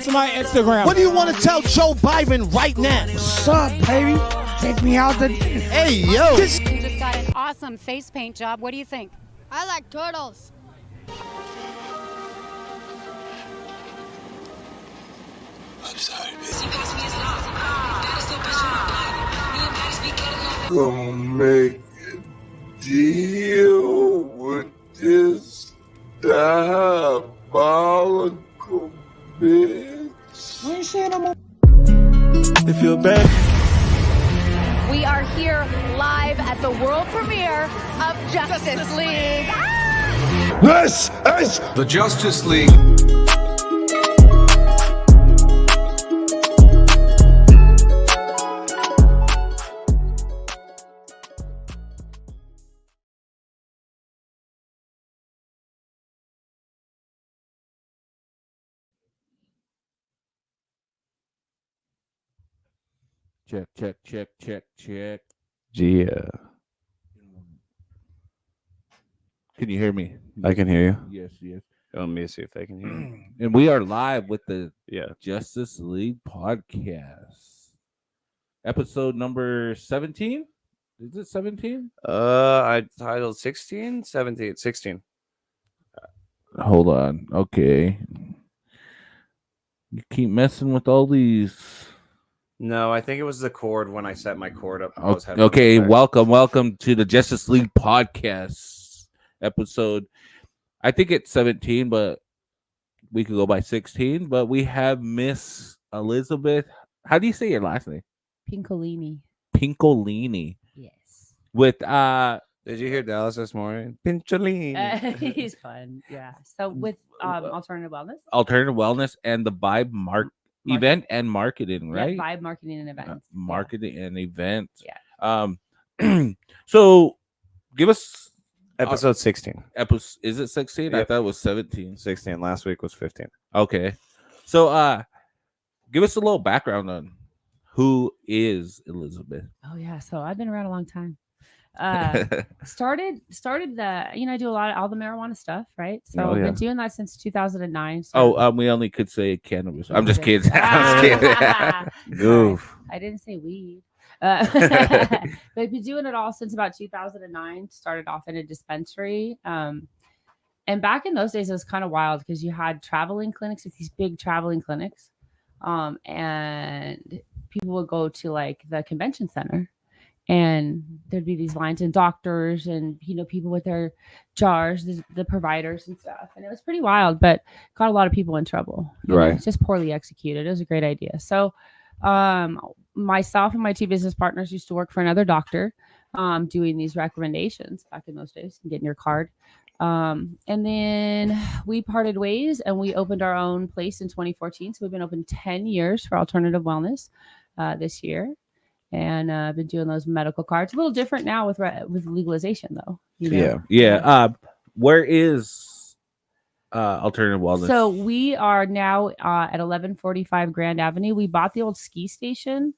to my Instagram. What do you want to tell Joe Biden right now? What's up, baby? Take me out the... Hey, yo. You just got an awesome face paint job. What do you think? I like turtles. I'm sorry, Gonna make a deal with this diabolical bitch. We ain't saying no more. If you're bad. We are here live at the world premiere of Justice League. This is The Justice League. Check. Yeah. Can you hear me? I can hear you. Yes. Let me see if I can hear you. And we are live with the Yeah. Justice League podcast. Episode number 17? Is it 17? I titled 16, 17, 16. Hold on. Okay. You keep messing with all these. No, I think it was the cord when I set my cord up. Okay, welcome to the Justice League podcast episode. I think it's 17, but we could go by 16. But we have Miss Elizabeth. How do you say your last name? Pincolini. Pincolini. Yes. With Did you hear Dallas this morning? Pincolini. He's fun. Yeah. So with alternative wellness and the Vibe event and marketing, right? Yeah, Vibe marketing and events. Marketing and events. Yeah. So give us Episode 16. Is it 16? Yep. I thought it was 17. 16. Last week was 15. Okay. So give us a little background on who is Elizabeth. Oh yeah. So I've been around a long time. Started the I do all the marijuana stuff, right? So I've been doing that since 2009. We only could say cannabis. I'm just kidding. Goof. I didn't say weed. But I've been doing it all since about 2009. Started off in a dispensary. And back in those days, it was kind of wild because you had traveling clinics with these big traveling clinics. And people would go to like the convention center. And there'd be these lines and doctors and, people with their jars, the providers and stuff. And it was pretty wild, but got a lot of people in trouble. Right. It's just poorly executed. It was a great idea. So myself and my two business partners used to work for another doctor doing these recommendations back in those days and getting your card. And then we parted ways and we opened our own place in 2014. So we've been open 10 years for alternative wellness this year. And I've been doing those medical cards. A little different now with legalization, though. Yeah. Where is Alternative Wellness? So we are now at 1145 Grand Avenue. We bought the old ski station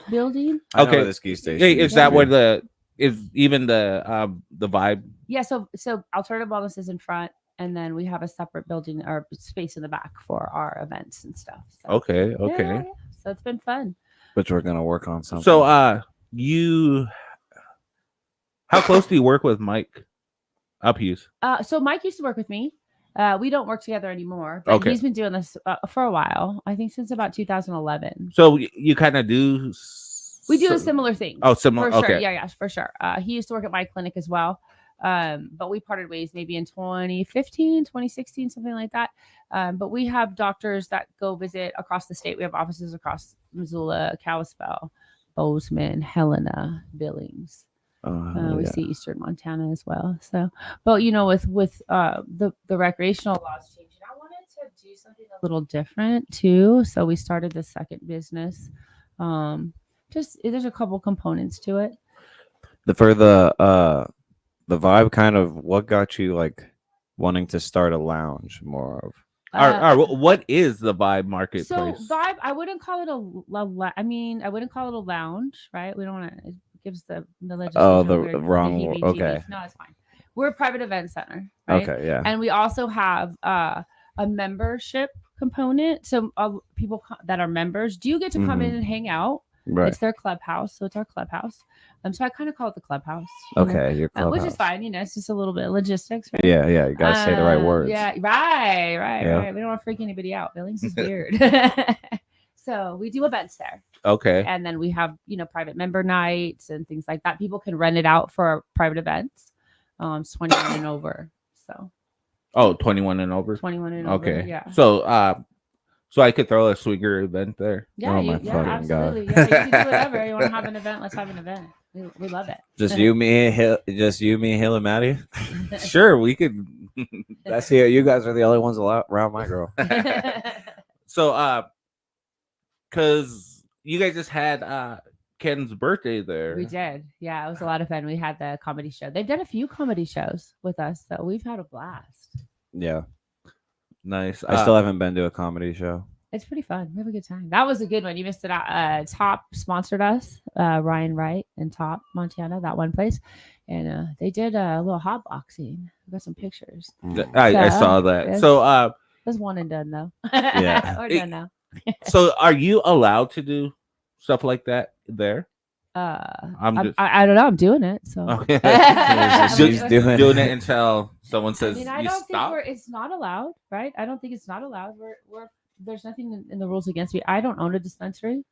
building. Okay, the ski station. Hey, is that where is even the Vibe? Yeah. So Alternative Wellness is in front, and then we have a separate building or space in the back for our events and stuff. So, Okay. Yeah. So it's been fun. But we're gonna work on something. So, how close do you work with Mike Uphues? So Mike used to work with me. We don't work together anymore, but he's been doing this for a while. I think since about 2011. So you kind of do. We do a similar thing. Oh, similar. For sure. Okay. Yeah, for sure. He used to work at my clinic as well. But we parted ways maybe in 2015, 2016, something like that. But we have doctors that go visit across the state. We have offices across Missoula, Kalispell, Bozeman, Helena, Billings. We see Eastern Montana as well. So, but with the recreational laws changing, I wanted to do something a little different too. So we started the second business. There's a couple components to it. For the Vibe, kind of what got you like wanting to start a lounge more of? What is the Vibe marketplace? So Vibe, I wouldn't call it I wouldn't call it a lounge, right? We don't want to. It gives the legislation wrong word. Okay. No, it's fine. We're a private event center, right? Okay, yeah. And we also have a membership component. So people that are members do get to come in and hang out. Right. It's their clubhouse, so it's our clubhouse. So I kind of call it the clubhouse. You know? Okay, your clubhouse. Which is fine. You know, it's just a little bit of logistics, right? Yeah, you gotta say the right words. Yeah, right. Yeah. We don't want to freak anybody out. Billings is weird. So we do events there. Okay. And then we have, private member nights and things like that. People can rent it out for private events. It's 21 and over. So. Oh, 21 and over. 21 and over. Okay. Yeah. So I could throw a swinger event there. Yeah, Oh my fucking God. absolutely. Yeah, you can do whatever. You want to have an event? Let's have an event. We love it. Just you, me, Hill, and Maddie. Sure, we could. That's it. You guys are the only ones around my girl. So, because you guys just had Ken's birthday there. We did. Yeah, it was a lot of fun. We had the comedy show. They've done a few comedy shows with us, so we've had a blast. Yeah. Nice. I still haven't been to a comedy show. It's pretty fun. We have a good time. That was a good one. You missed it out. Top sponsored us, Ryan Wright and Top Montana, that one place. And they did a little hot boxing. We got some pictures. I saw that. So it was one and done though. Yeah. We're done now. So are you allowed to do stuff like that there? I don't know. I'm doing it. So Okay. She's doing it until someone says I you don't stop. think it's not allowed, right? I don't think it's not allowed. There's nothing in the rules against me. I don't own a dispensary,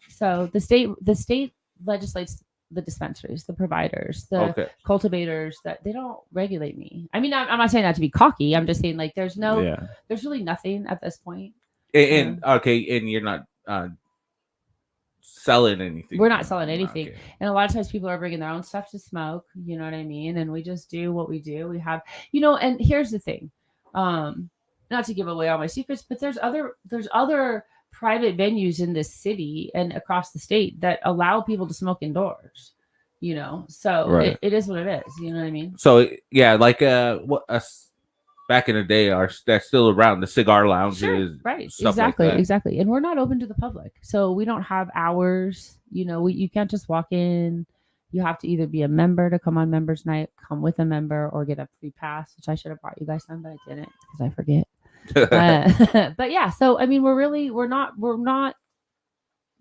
so the state legislates the dispensaries, the providers, the cultivators. That they don't regulate me. I mean, I'm not saying that to be cocky. I'm just saying like there's really nothing at this point. And you're not selling anything. We're not selling anything. Okay. And a lot of times people are bringing their own stuff to smoke. You know what I mean? And we just do what we do. We have, and here's the thing. Not to give away all my secrets, but there's other private venues in this city and across the state that allow people to smoke indoors. So right. it is what it is. You know what I mean? So yeah, like back in the day, that's still around, the cigar lounges, sure, right? Exactly. And we're not open to the public, so we don't have hours. You can't just walk in. You have to either be a member to come on members night, come with a member, or get a free pass, which I should have brought you guys some, but I didn't because I forget. But yeah, so I mean, we're not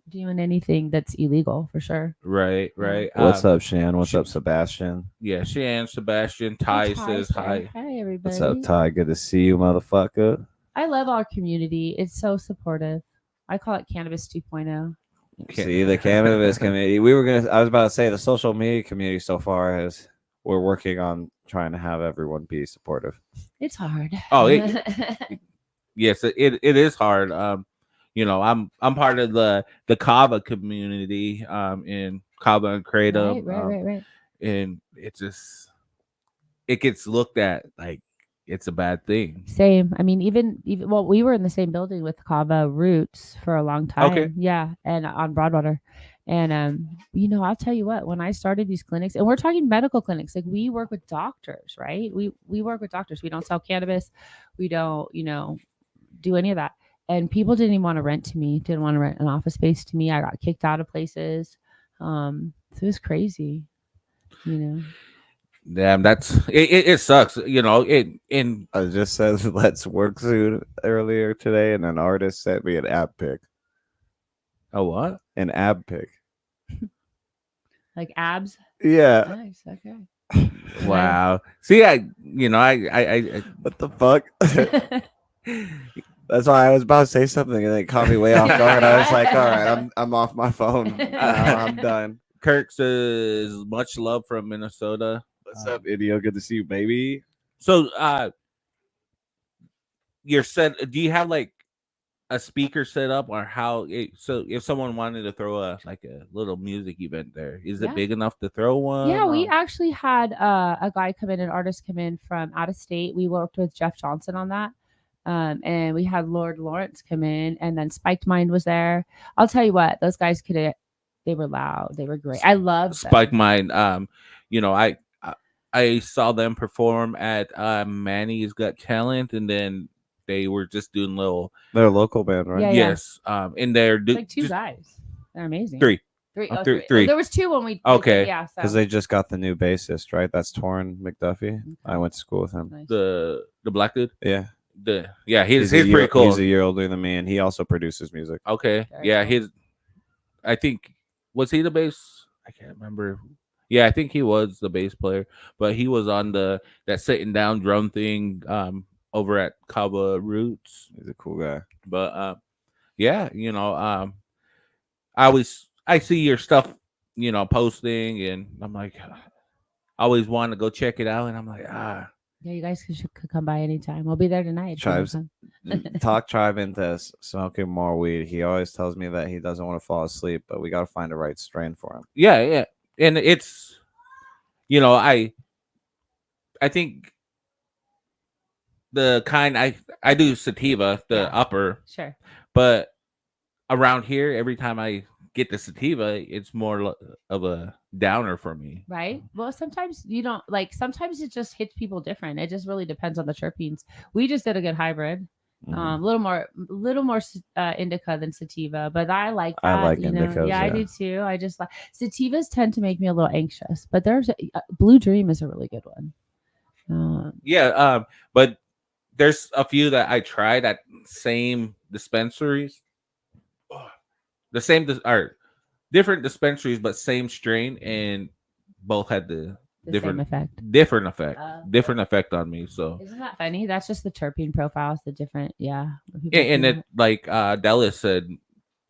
doing anything that's illegal for sure. Right. What's up, Shan? What's up, Sebastian? Yeah, Shan, Sebastian. Ty says hi. Hi, everybody. What's up, Ty? Good to see you, motherfucker. I love our community. It's so supportive. I call it Cannabis 2.0. See, the cannabis community. I was about to say the social media community so far we're working on trying to have everyone be supportive. It's hard. Oh, yes, it is hard. I'm part of the Kava community in Kava and Kratom. Right. And it gets looked at like it's a bad thing. Same. I mean, even we were in the same building with Kava Roots for a long time. Okay. Yeah, and on Broadwater. And I'll tell you what, when I started these clinics, and we're talking medical clinics, like we work with doctors, right? We work with doctors. We don't sell cannabis. We don't, do any of that. And people didn't even want to rent to me, didn't want to rent an office space to me. I got kicked out of places. So it was crazy, Damn, it sucks, I just said let's work soon earlier today, and an artist sent me an ab pic. A what? An ab pic. Like abs? Yeah. Nice. Okay. Wow. See, I what the fuck? That's why I was about to say something, and it caught me way off guard. I was like, all right, I'm off my phone. I'm done. Kirk says much love from Minnesota. What's up, Idio? Good to see you, baby. So, you're set. Do you have like a speaker set up, or how? So, if someone wanted to throw a little music event there, is it big enough to throw one? Yeah, we actually had a guy come in, an artist come in from out of state. We worked with Jeff Johnson on that. And we had Lord Lawrence come in, and then Spiked Mind was there. I'll tell you what, those guys they were loud. They were great. I love Spiked Mind. I saw them perform at Manny's Got Talent, and then they were just doing they're a local band, right? Yeah, yes. And they're like two guys. They're amazing. Three. Three. There was two when we okay. Yeah, because they just got the new bassist, right? That's Torrin McDuffie. I went to school with him. Nice. The black dude. Yeah. He's a year, pretty cool. He's a year older than me, and he also produces music. Okay. Very Yeah, cool. I think was he the bass? I can't remember. Yeah, I think he was the bass player, but he was on that sitting down drum thing over at Kaba Roots. He's a cool guy. But yeah, I see your stuff, posting, and I'm like, I always want to go check it out, and I'm like, Yeah, you guys could come by anytime. We'll be there tonight. if you wanna Tribes, come. talk Tribe into smoking more weed. He always tells me that he doesn't want to fall asleep, but we got to find the right strain for him. yeah, and it's, I think the kind I do sativa, the Yeah. upper, Sure. but around here, every time I get the sativa, it's more of a downer for me. Right. Well, sometimes you don't like. Sometimes it just hits people different. It just really depends on the terpenes. We just did a good hybrid. Mhm. A little more indica than sativa, but I like that. I like you know? indicas, Yeah, I yeah. do too. I just like sativas tend to make me a little anxious, but there's Blue Dream is a really good one. But there's a few that I tried at same dispensaries, or different dispensaries, but same strain, and both had the The different same effect. different effect on me. So Isn't that funny? That's just the terpene profiles, the different, yeah. and it, like Dallas said,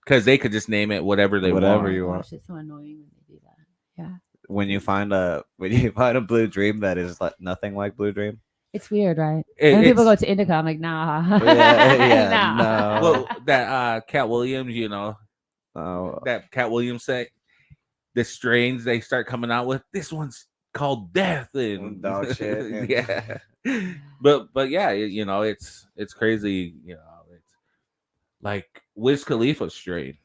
because they could just name it whatever they Whatever want. you want. It's so annoying when they do that. Yeah. When you find a Blue Dream that is like nothing like Blue Dream. It's weird, right? And people go to indica. I'm like, nah. Yeah, Nah. no. Well, that Cat Williams, Oh, that Cat Williams set, the strains they start coming out with. This one's called Death and dog shit. yeah, but yeah, it's crazy. It's like Wiz Khalifa strain.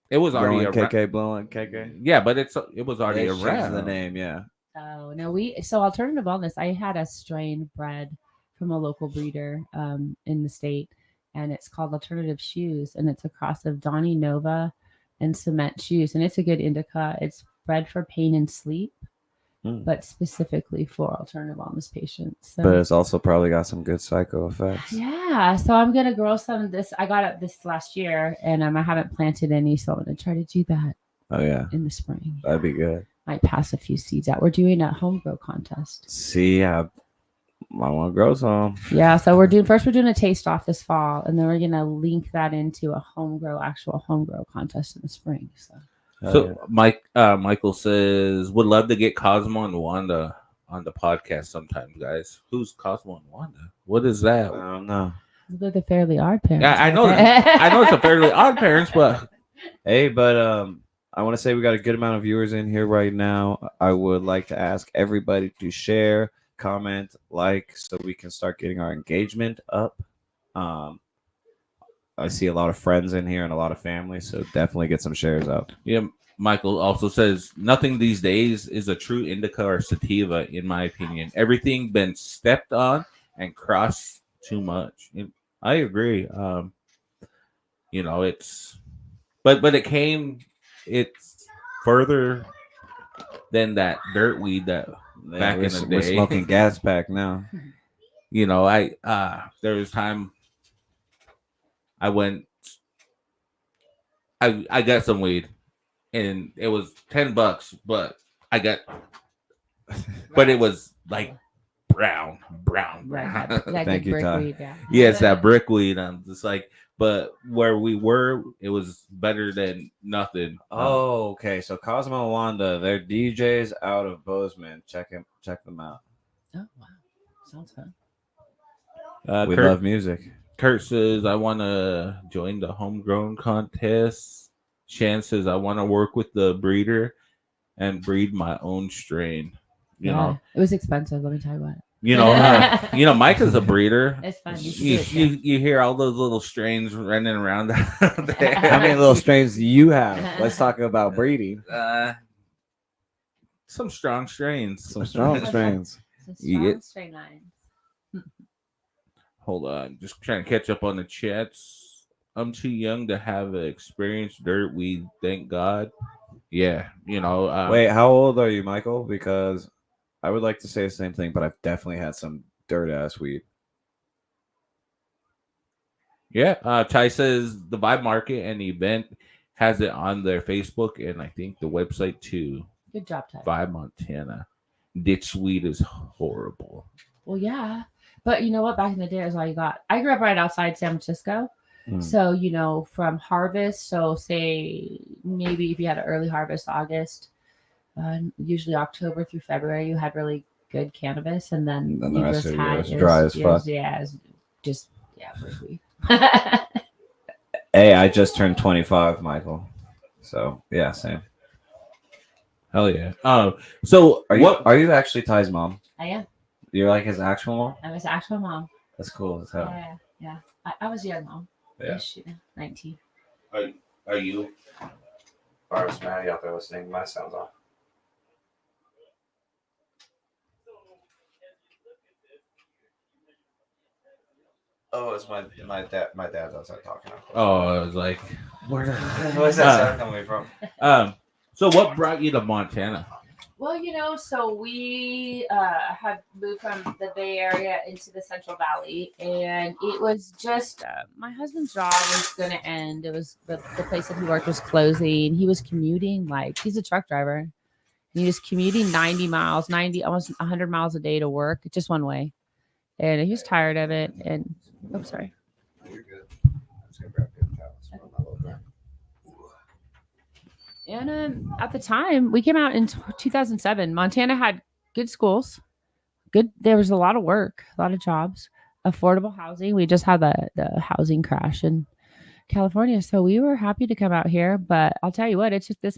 It was already blowing around. KK, blowing KK. Yeah, but it was already They changed around. the name, yeah. Oh no, so alternative wellness. I had a strain bred from a local breeder in the state, and it's called Alternative Shoes, and it's a cross of Donny Nova and Cement Shoes, and it's a good indica. It's bred for pain and sleep, but specifically for alternative wellness patients. So, But it's also probably got some good psycho effects. yeah, so I'm gonna grow some of this. I got it this last year, and I haven't planted any, so I'm gonna try to do that Oh yeah, in the spring. that'd be good. Might pass a few seeds out. We're doing a home grow contest. See, I want to grow some. Yeah, so we're doing a taste off this fall, and then we're gonna link that into a actual home grow contest in the spring. So Michael says would love to get Cosmo and Wanda on the podcast sometimes, guys. Who's Cosmo and Wanda? What is that? I don't know. they're the Fairly Odd Parents. Yeah, I know. I know it's a Fairly Odd Parents, but Hey, but I want to say we got a good amount of viewers in here right now. I would like to ask everybody to share, comment, like, so we can start getting our engagement up. I see a lot of friends in here and a lot of family, so definitely get some shares out. yeah. Michael also says nothing these days is a true indica or sativa, in my opinion. Everything been stepped on and crossed too much. I agree. It's, but it's further than that dirt weed that back in the day. We're smoking gas pack now. There was time I went, I got some weed and it was $10, but it was like brown. Right, that Thank good you, brick Ty. weed, yeah. Yeah, it's that brick weed. I'm just like, but where we were, it was better than nothing. Oh, okay. So Cosmo and Wanda, they're DJs out of Bozeman. Check them out. Oh wow, sounds fun. We Kurt, love music. Kurt says, I want to join the homegrown contest. Shan says, I want to work with the breeder and breed my own strain. You know, it was expensive. Let me tell you what. Mike is a breeder. It's fun. You hear all those little strains running around out there. How many little strains do you have? Let's talk about breeding. Some strong strains. Some strong strains. Strain lines. Hold on, just trying to catch up on the chats. I'm too young to have experienced dirt weed. Thank God. Yeah, Wait, how old are you, Michael? Because I would like to say the same thing, but I've definitely had some dirt ass weed. Yeah. Ty says the Vibe Market and the event has it on their Facebook and I think the website too. Good job, Ty. Vibe Montana. Ditch weed is horrible. Well, yeah. But you know what? Back in the day, it was all you got. I grew up right outside San Francisco. So, you know, from harvest, so say maybe if you had an early harvest, August, usually October through February, you had really good cannabis. And then the you rest just of the year had was dry as fuck. bush weed. Hey, I just turned 25, Michael. So, yeah, same. Hell yeah. So Are you actually Ty's mom? I am. You're like his actual mom? I'm his actual mom. That's cool as hell. Yeah. I was a young mom. Yeah. 19. Are you? Or is Maddie out there listening? My sound's off. Oh, it's my dad. My dad's outside talking. Oh, I was like, where's that sound coming from? So what brought you to Montana? Well, you know, so we had moved from the Bay Area into the Central Valley, and it was just my husband's job was going to end. It was the place that he worked was closing. He was commuting, like he's a truck driver, and he was commuting 90 miles, almost 100 miles a day to work, just one way, and he was tired of it. And sorry. You're good. I'm just gonna grab your towels from my little bag. And at the time, we came out in 2007. Montana had good schools, there was a lot of work, a lot of jobs, affordable housing. We just had the housing crash in California, so we were happy to come out here. But I'll tell you what, it took this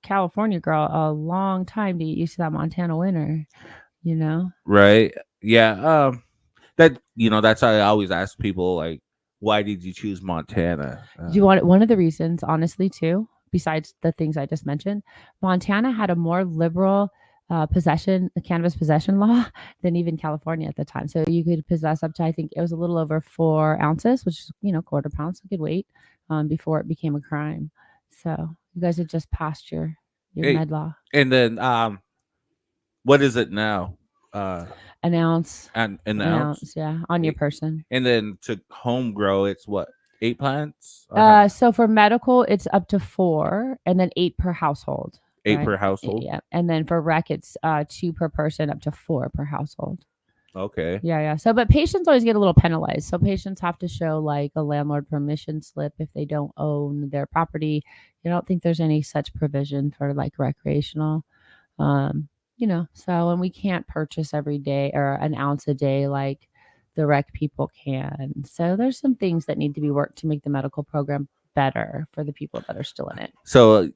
California girl a long time to get used to that Montana winter, you know? Right. Yeah. That's how I always ask people, like, why did you choose Montana? Do you want one of the reasons, honestly, too? Besides the things I just mentioned, Montana had a more liberal cannabis possession law than even California at the time. So you could possess up to, I think it was a little over 4 ounces, which is, quarter pounds, a good weight, before it became a crime. So you guys had just passed your med law. And then, what is it now? An ounce. An ounce, yeah, on your person. And then to home grow, it's what? 8 plants? So for medical, it's up to 4, and then 8 per household. 8 per household? Yeah. And then for rec, it's 2 per person, up to 4 per household. Okay. Yeah. So, but patients always get a little penalized. So patients have to show like a landlord permission slip if they don't own their property. I don't think there's any such provision for like recreational. So, and we can't purchase every day or an ounce a day like the rec people can. So there's some things that need to be worked to make the medical program better for the people that are still in it. So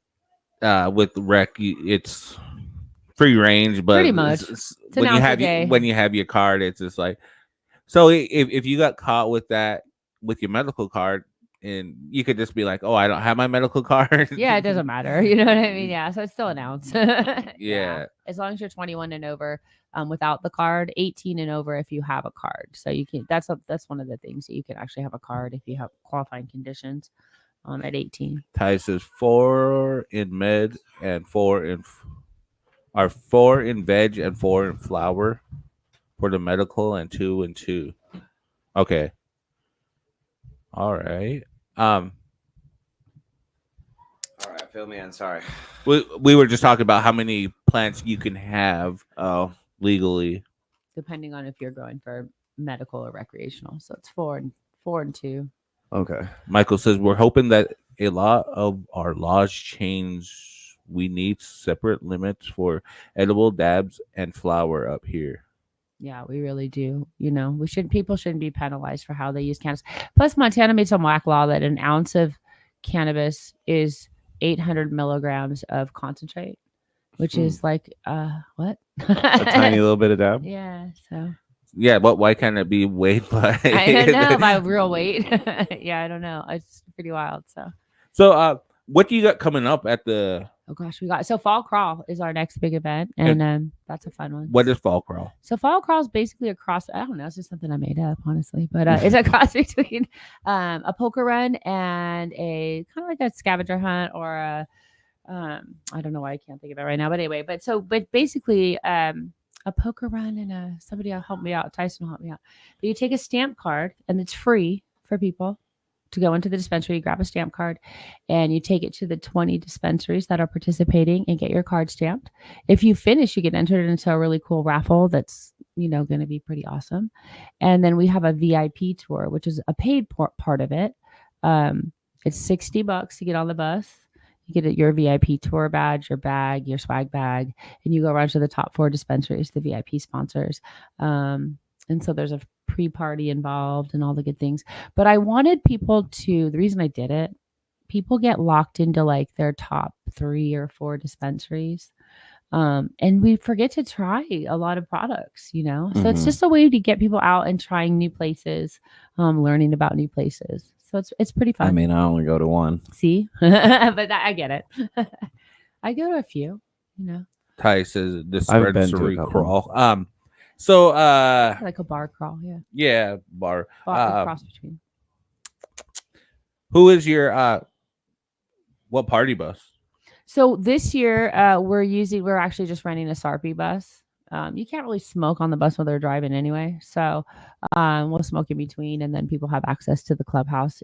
with rec, it's free range, but pretty much when you have your card, it's just like, so if you got caught with that with your medical card, and you could just be like, oh, I don't have my medical card. Yeah, it doesn't matter. You know what I mean? Yeah, so it's still an ounce. Yeah. As long as you're 21 and over, without the card, 18 and over if you have a card. So you can. That's one of the things that you can actually have a card if you have qualifying conditions. At 18. Ty says 4 in med and 4 in veg and 4 in flower for the medical and 2 and 2. Okay. All right. All right, fill me in. Sorry. We were just talking about how many plants you can have legally, depending on if you're going for medical or recreational. So it's 4 and 2. Okay. Michael says we're hoping that a lot of our laws change. We need separate limits for edible dabs and flower up here. Yeah, we really do. People shouldn't be penalized for how they use cannabis. Plus, Montana made some whack law that an ounce of cannabis is 800 milligrams of concentrate, which is like what? A tiny little bit of dab. Yeah. So. Yeah, but why can't it be weighed by? I don't know by real weight. Yeah, I don't know. It's pretty wild. So, what do you got coming up at the? Oh gosh, so Fall Crawl is our next big event, and that's a fun one. What is Fall Crawl? So Fall Crawl is basically a cross. I don't know. It's just something I made up, honestly, but it's a cross between a poker run and a kind of like a scavenger hunt or a I don't know why I can't think of it right now, but anyway, but basically a poker run and somebody will help me out. Tyson will help me out. But you take a stamp card and it's free for people to go into the dispensary, grab a stamp card, and you take it to the 20 dispensaries that are participating and get your card stamped. If you finish, you get entered into a really cool raffle that's, going to be pretty awesome. And then we have a VIP tour, which is a paid part of it. It's $60 to get on the bus. You get your VIP tour badge, your bag, your swag bag, and you go around to the top 4 dispensaries, the VIP sponsors. And so there's a pre-party involved and all the good things. But I wanted people to, the reason I did it, people get locked into like their top 3 or 4 dispensaries. And we forget to try a lot of products, So it's just a way to get people out and trying new places, learning about new places. So it's pretty fun. I mean, I only go to one. See, but I get it. I go to a few, Ty says I've been to a dispensary couple. crawl. So like a bar crawl, yeah, bar. Cross between. Who is your what party bus? So this year, we're actually just renting a Sarpy bus. You can't really smoke on the bus while they're driving anyway. So we'll smoke in between, and then people have access to the clubhouse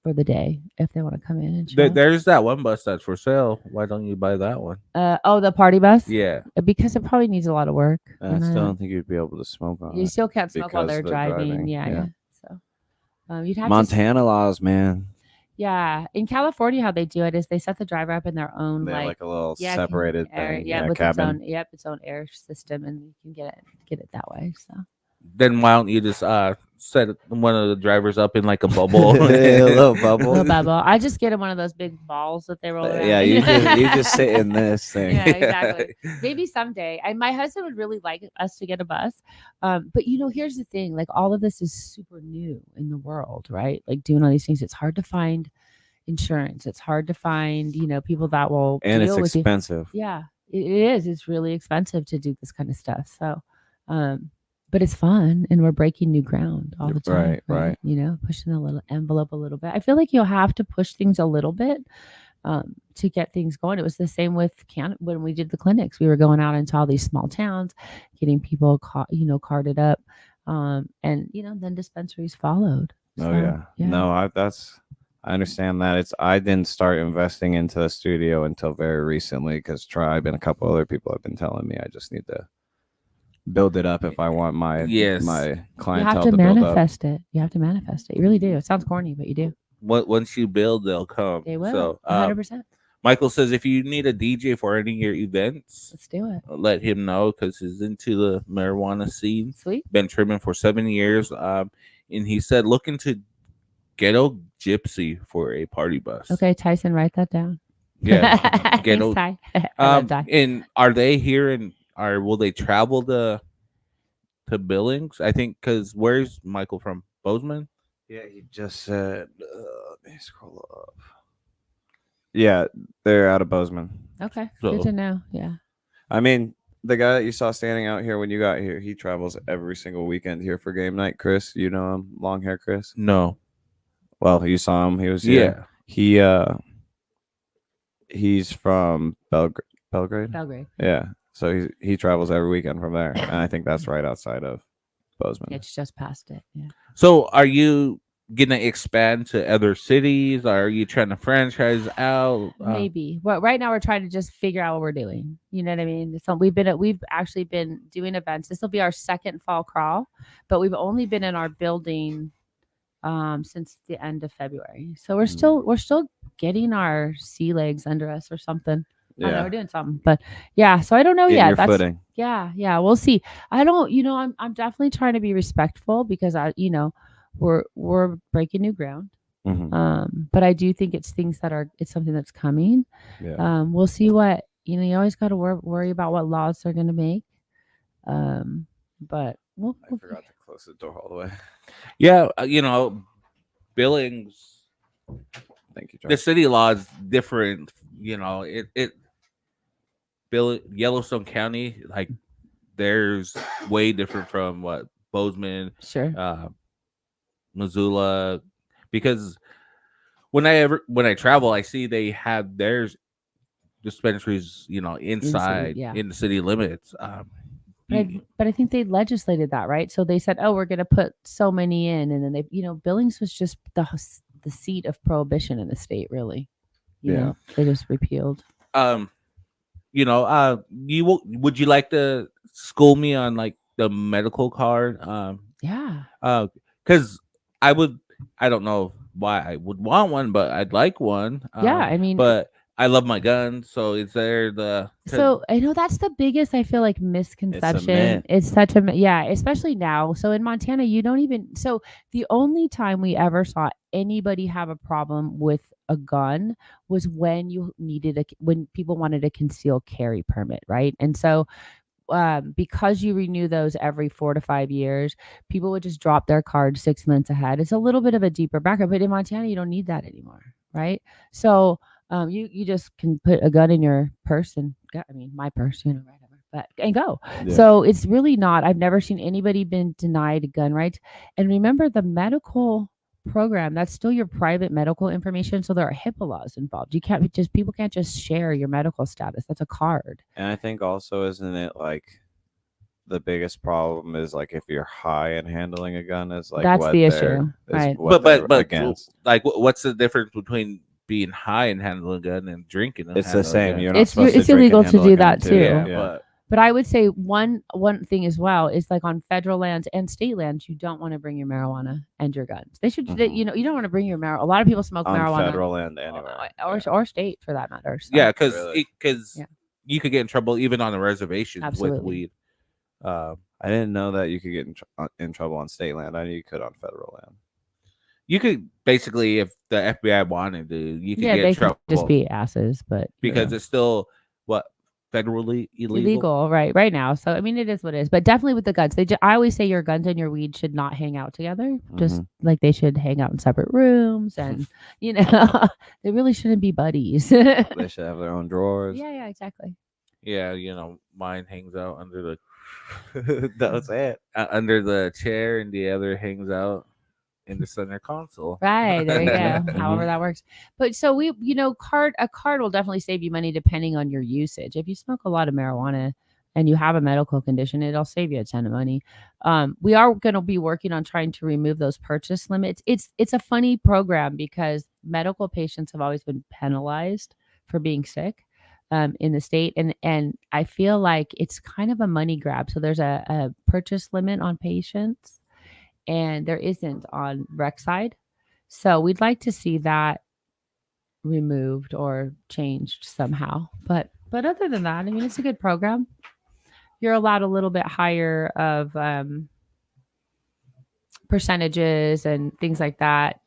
for the day if they want to come in and chill. There's that one bus that's for sale. Why don't you buy that one? The party bus? Yeah. Because it probably needs a lot of work. I still don't think you'd be able to smoke on it. You still can't smoke while because they're they're driving. Yeah. So you'd have Montana laws, man. Yeah, in California, how they do it is they set the driver up in their own They have like a little separated air, thing, with cabin. its own air system, and you can get it that way. So Then why don't you just set one of the drivers up in like a bubble? A little bubble. little bubble. I just get them one of those big balls that they roll around. Yeah, you just sit in this thing. Yeah, exactly. Maybe someday. And my husband would really like us to get a bus. But here's the thing: like all of this is super new in the world, right? Like doing all these things, it's hard to find insurance. It's hard to find, people that will. And it's deal with expensive. Yeah, it is. It's really expensive to do this kind of stuff. So, but it's fun, and we're breaking new ground all the time. Right. Pushing the little envelope a little bit. I feel like you'll have to push things a little bit to get things going. It was the same with when we did the clinics. We were going out into all these small towns, getting people, carded up, and then dispensaries followed. Oh yeah. No, I understand that. I didn't start investing into the studio until very recently because Tribe and a couple other people have been telling me I just need to build it up if I want my clientele you have to build manifest it. You have to manifest it. You really do. It sounds corny, but you do. Once you build, they'll come. They will. So 100%. Michael says if you need a DJ for any of your events, let's do it. Let him know because he's into the marijuana scene. Sweet. Been trimming for 7 years. And he said look into Ghetto Gypsy for a party bus. Okay, Tyson, write that down. Yeah. Ghetto. Thanks, Ty. And are they here and will they travel to Billings? I think because where's Michael from? Bozeman? Yeah, he just said. Let me scroll up. Yeah, they're out of Bozeman. Okay, So- good to know. Yeah. I mean, the guy that you saw standing out here when you got here, he travels every single weekend here for game night. Chris, you know him, long hair Chris. No. Well, you saw him. He was here. He's from Belgrade. Yeah. So he travels every weekend from there, and I think that's right outside of Bozeman. It's just past it. Yeah. So are you gonna expand to other cities? Or are you trying to franchise out? Maybe. Well, right now we're trying to just figure out what we're doing. You know what I mean? So we've actually been doing events. This will be our second fall crawl, but we've only been in our building since the end of February. So we're still getting our sea legs under us or something. I don't know, we're doing something, but yeah. So I don't know yet. That's footing. Yeah. We'll see. I don't. I'm definitely trying to be respectful because we're breaking new ground. Mm-hmm. But I do think it's something that's coming. Yeah. We'll see what you always got to worry about what laws they're going to make. But I forgot to close the door all the way. Yeah, Billings. Thank you, John. The city law is different. Yellowstone County, like there's way different from what Bozeman, sure, Missoula, because when I travel, I see they have theirs dispensaries, inside in the city limits. But I think they legislated that, right? So they said, oh, we're going to put so many in. And then they, Billings was just the seat of prohibition in the state, really. You know, they just repealed. Would you like to school me on like the medical card? Yeah. Because I don't know why I would want one, but I'd like one. Yeah, I mean, but I love my gun, so is there So I know that's the biggest, I feel like, misconception. myth. It's such a especially now. So in Montana, you don't even. So the only time we ever saw anybody have a problem with a gun was when when people wanted a concealed carry permit, right? And so because you renew those every 4 to 5 years, people would just drop their card 6 months ahead. It's a little bit of a deeper background, but in Montana, you don't need that anymore, right? So you just can put a gun in your purse and my purse, whatever, and go. Yeah. So it's really not. I've never seen anybody been denied gun rights. And remember, the medical program, that's still your private medical information. So there are HIPAA laws involved. People can't just share your medical status. That's a card. And I think also, isn't it like the biggest problem is like if you're high and handling a gun is like that's the issue, right? But against. Like, what's the difference between being high and handling a gun and drinking? It's the same. You're not it's illegal to do that too. Yeah. But I would say one thing as well is like on federal lands and state lands, you don't want to bring your marijuana and your guns. They should, you don't want to bring your marijuana. A lot of people smoke on marijuana federal land anywhere, or state for that matter. So. Yeah, because you could get in trouble even on the reservations with weed. I didn't know that you could get in trouble on state land. I knew you could on federal land. You could basically, if the FBI wanted to, you could get in trouble. Just be asses, but because it's still federally illegal right now. So I mean, it is what it is. But definitely with the guns, I always say your guns and your weed should not hang out together. Just like they should hang out in separate rooms, and they really shouldn't be buddies. They should have their own drawers. Yeah, exactly. Yeah, mine hangs out under the. That's it. Under the chair, and the other hangs out in the center console. Right, there you go. However that works. But so a card will definitely save you money depending on your usage. If you smoke a lot of marijuana and you have a medical condition, it'll save you a ton of money. We are going to be working on trying to remove those purchase limits. It's a funny program because medical patients have always been penalized for being sick. In the state, and I feel like it's kind of a money grab. So there's a purchase limit on patients, and there isn't on rec side. So we'd like to see that removed or changed somehow. But other than that, I mean, it's a good program. You're allowed a little bit higher of percentages and things like that,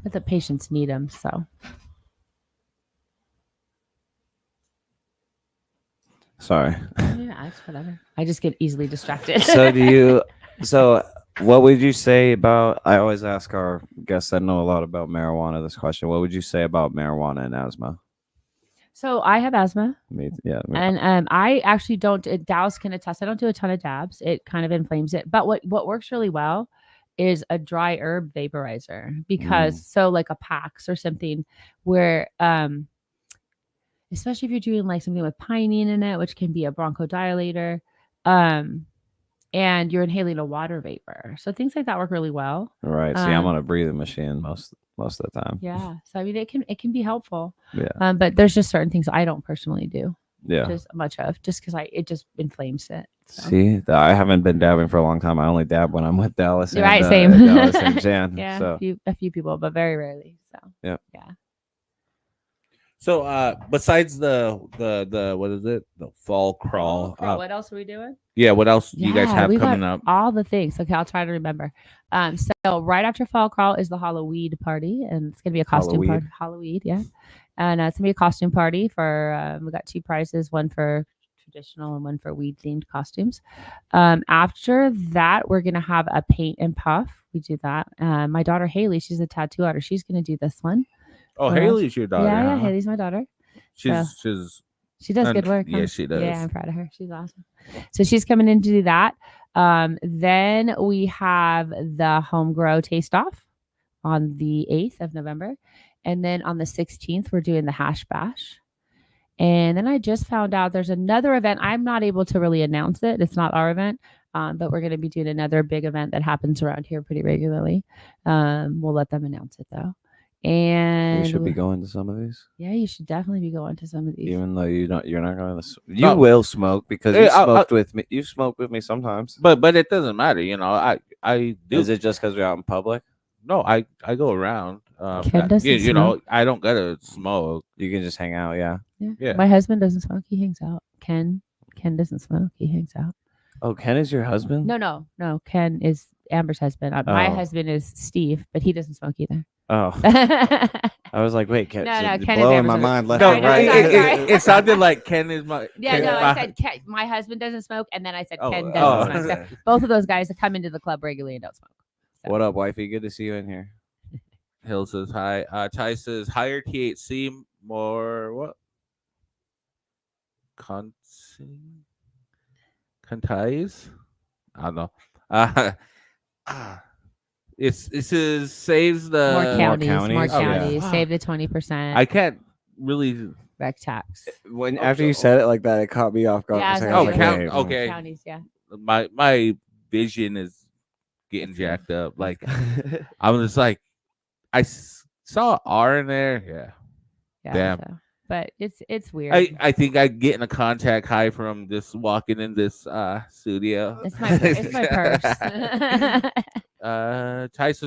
but the patients need them. So. Sorry. Yeah, it's whatever. I just get easily distracted. So what would you say about, I always ask our guests that know a lot about marijuana this question. What would you say about marijuana and asthma? So I have asthma. Yeah. And I actually don't, Dallas can attest, I don't do a ton of dabs. It kind of inflames it. But what works really well is a dry herb vaporizer, because so like a PAX or something where, especially if you're doing like something with pinene in it, which can be a bronchodilator, and you're inhaling a water vapor. So things like that work really well. Right. See, I'm on a breathing machine most of the time. Yeah. So I mean, it can be helpful. Yeah. But there's just certain things I don't personally do. Yeah. Just because it just inflames it. So. See, I haven't been dabbing for a long time. I only dab when I'm with Dallas. You're right. Same. Dallas and Jan. Yeah. So. A few people, but very rarely. So. Yeah. Yeah. So besides the what is it? The fall crawl. What else are we doing? Yeah, what else do you guys have coming up? All the things. Okay, I'll try to remember. So right after fall crawl is the Halloween party, and it's gonna be a costume party. Halloween, yeah. And it's gonna be a costume party for we got 2 prizes, one for traditional and one for weed themed costumes. After that, we're gonna have a paint and puff. We do that. My daughter Haley, she's a tattoo artist. She's gonna do this one. Oh, Haley's your daughter. Yeah, huh? Haley's my daughter. She does good work. Huh? Yeah, she does. Yeah, I'm proud of her. She's awesome. So she's coming in to do that. Then we have the home grow taste off on the 8th of November. And then on the 16th, we're doing the hash bash. And then I just found out there's another event. I'm not able to really announce it. It's not our event, but we're going to be doing another big event that happens around here pretty regularly. We'll let them announce it though. And We should be going to some of these, yeah, you should definitely be going to some of these. even though you're not going to. You No. will smoke because Hey, you I'll- smoked with me. You smoked with me sometimes. But it doesn't matter, you know. I do. Is it just because we're out in public? No, I go around. Ken doesn't you know, smoke. I don't gotta smoke. You can just hang out. Yeah. Yeah. My husband doesn't smoke. He hangs out. Ken doesn't smoke. He hangs out. Oh, Ken is your husband? No. Ken is Amber's husband. My Oh. husband is Steve, but he doesn't smoke either. Oh, Yeah, I was like, wait, Ken. No, so no, you're Ken is blowing my Amber's mind left No, and Sorry, right. sorry. it sounded like Ken is my. Ken, no, my- I said Ken, my husband doesn't smoke, and then I said Oh, Ken oh. doesn't smoke. So both of those guys that come into the club regularly and don't smoke. What up, wifey? Good to see you in here. Hill says hi. Ty says higher THC, more what? Conties? I don't know. This is saves the More counties. counties? Oh, yeah. counties. Save the 20% I can't really. rec tax. When Oh, after you said it like that, it caught me off guard. Yeah, for a it's second. I was okay. like, count- wait, okay. Counties, yeah. My vision is getting jacked up. Like I'm just like I saw R in there. Yeah. Yeah. Damn. So, but it's weird. I think I getting a contact high from just walking in this studio. it's my purse.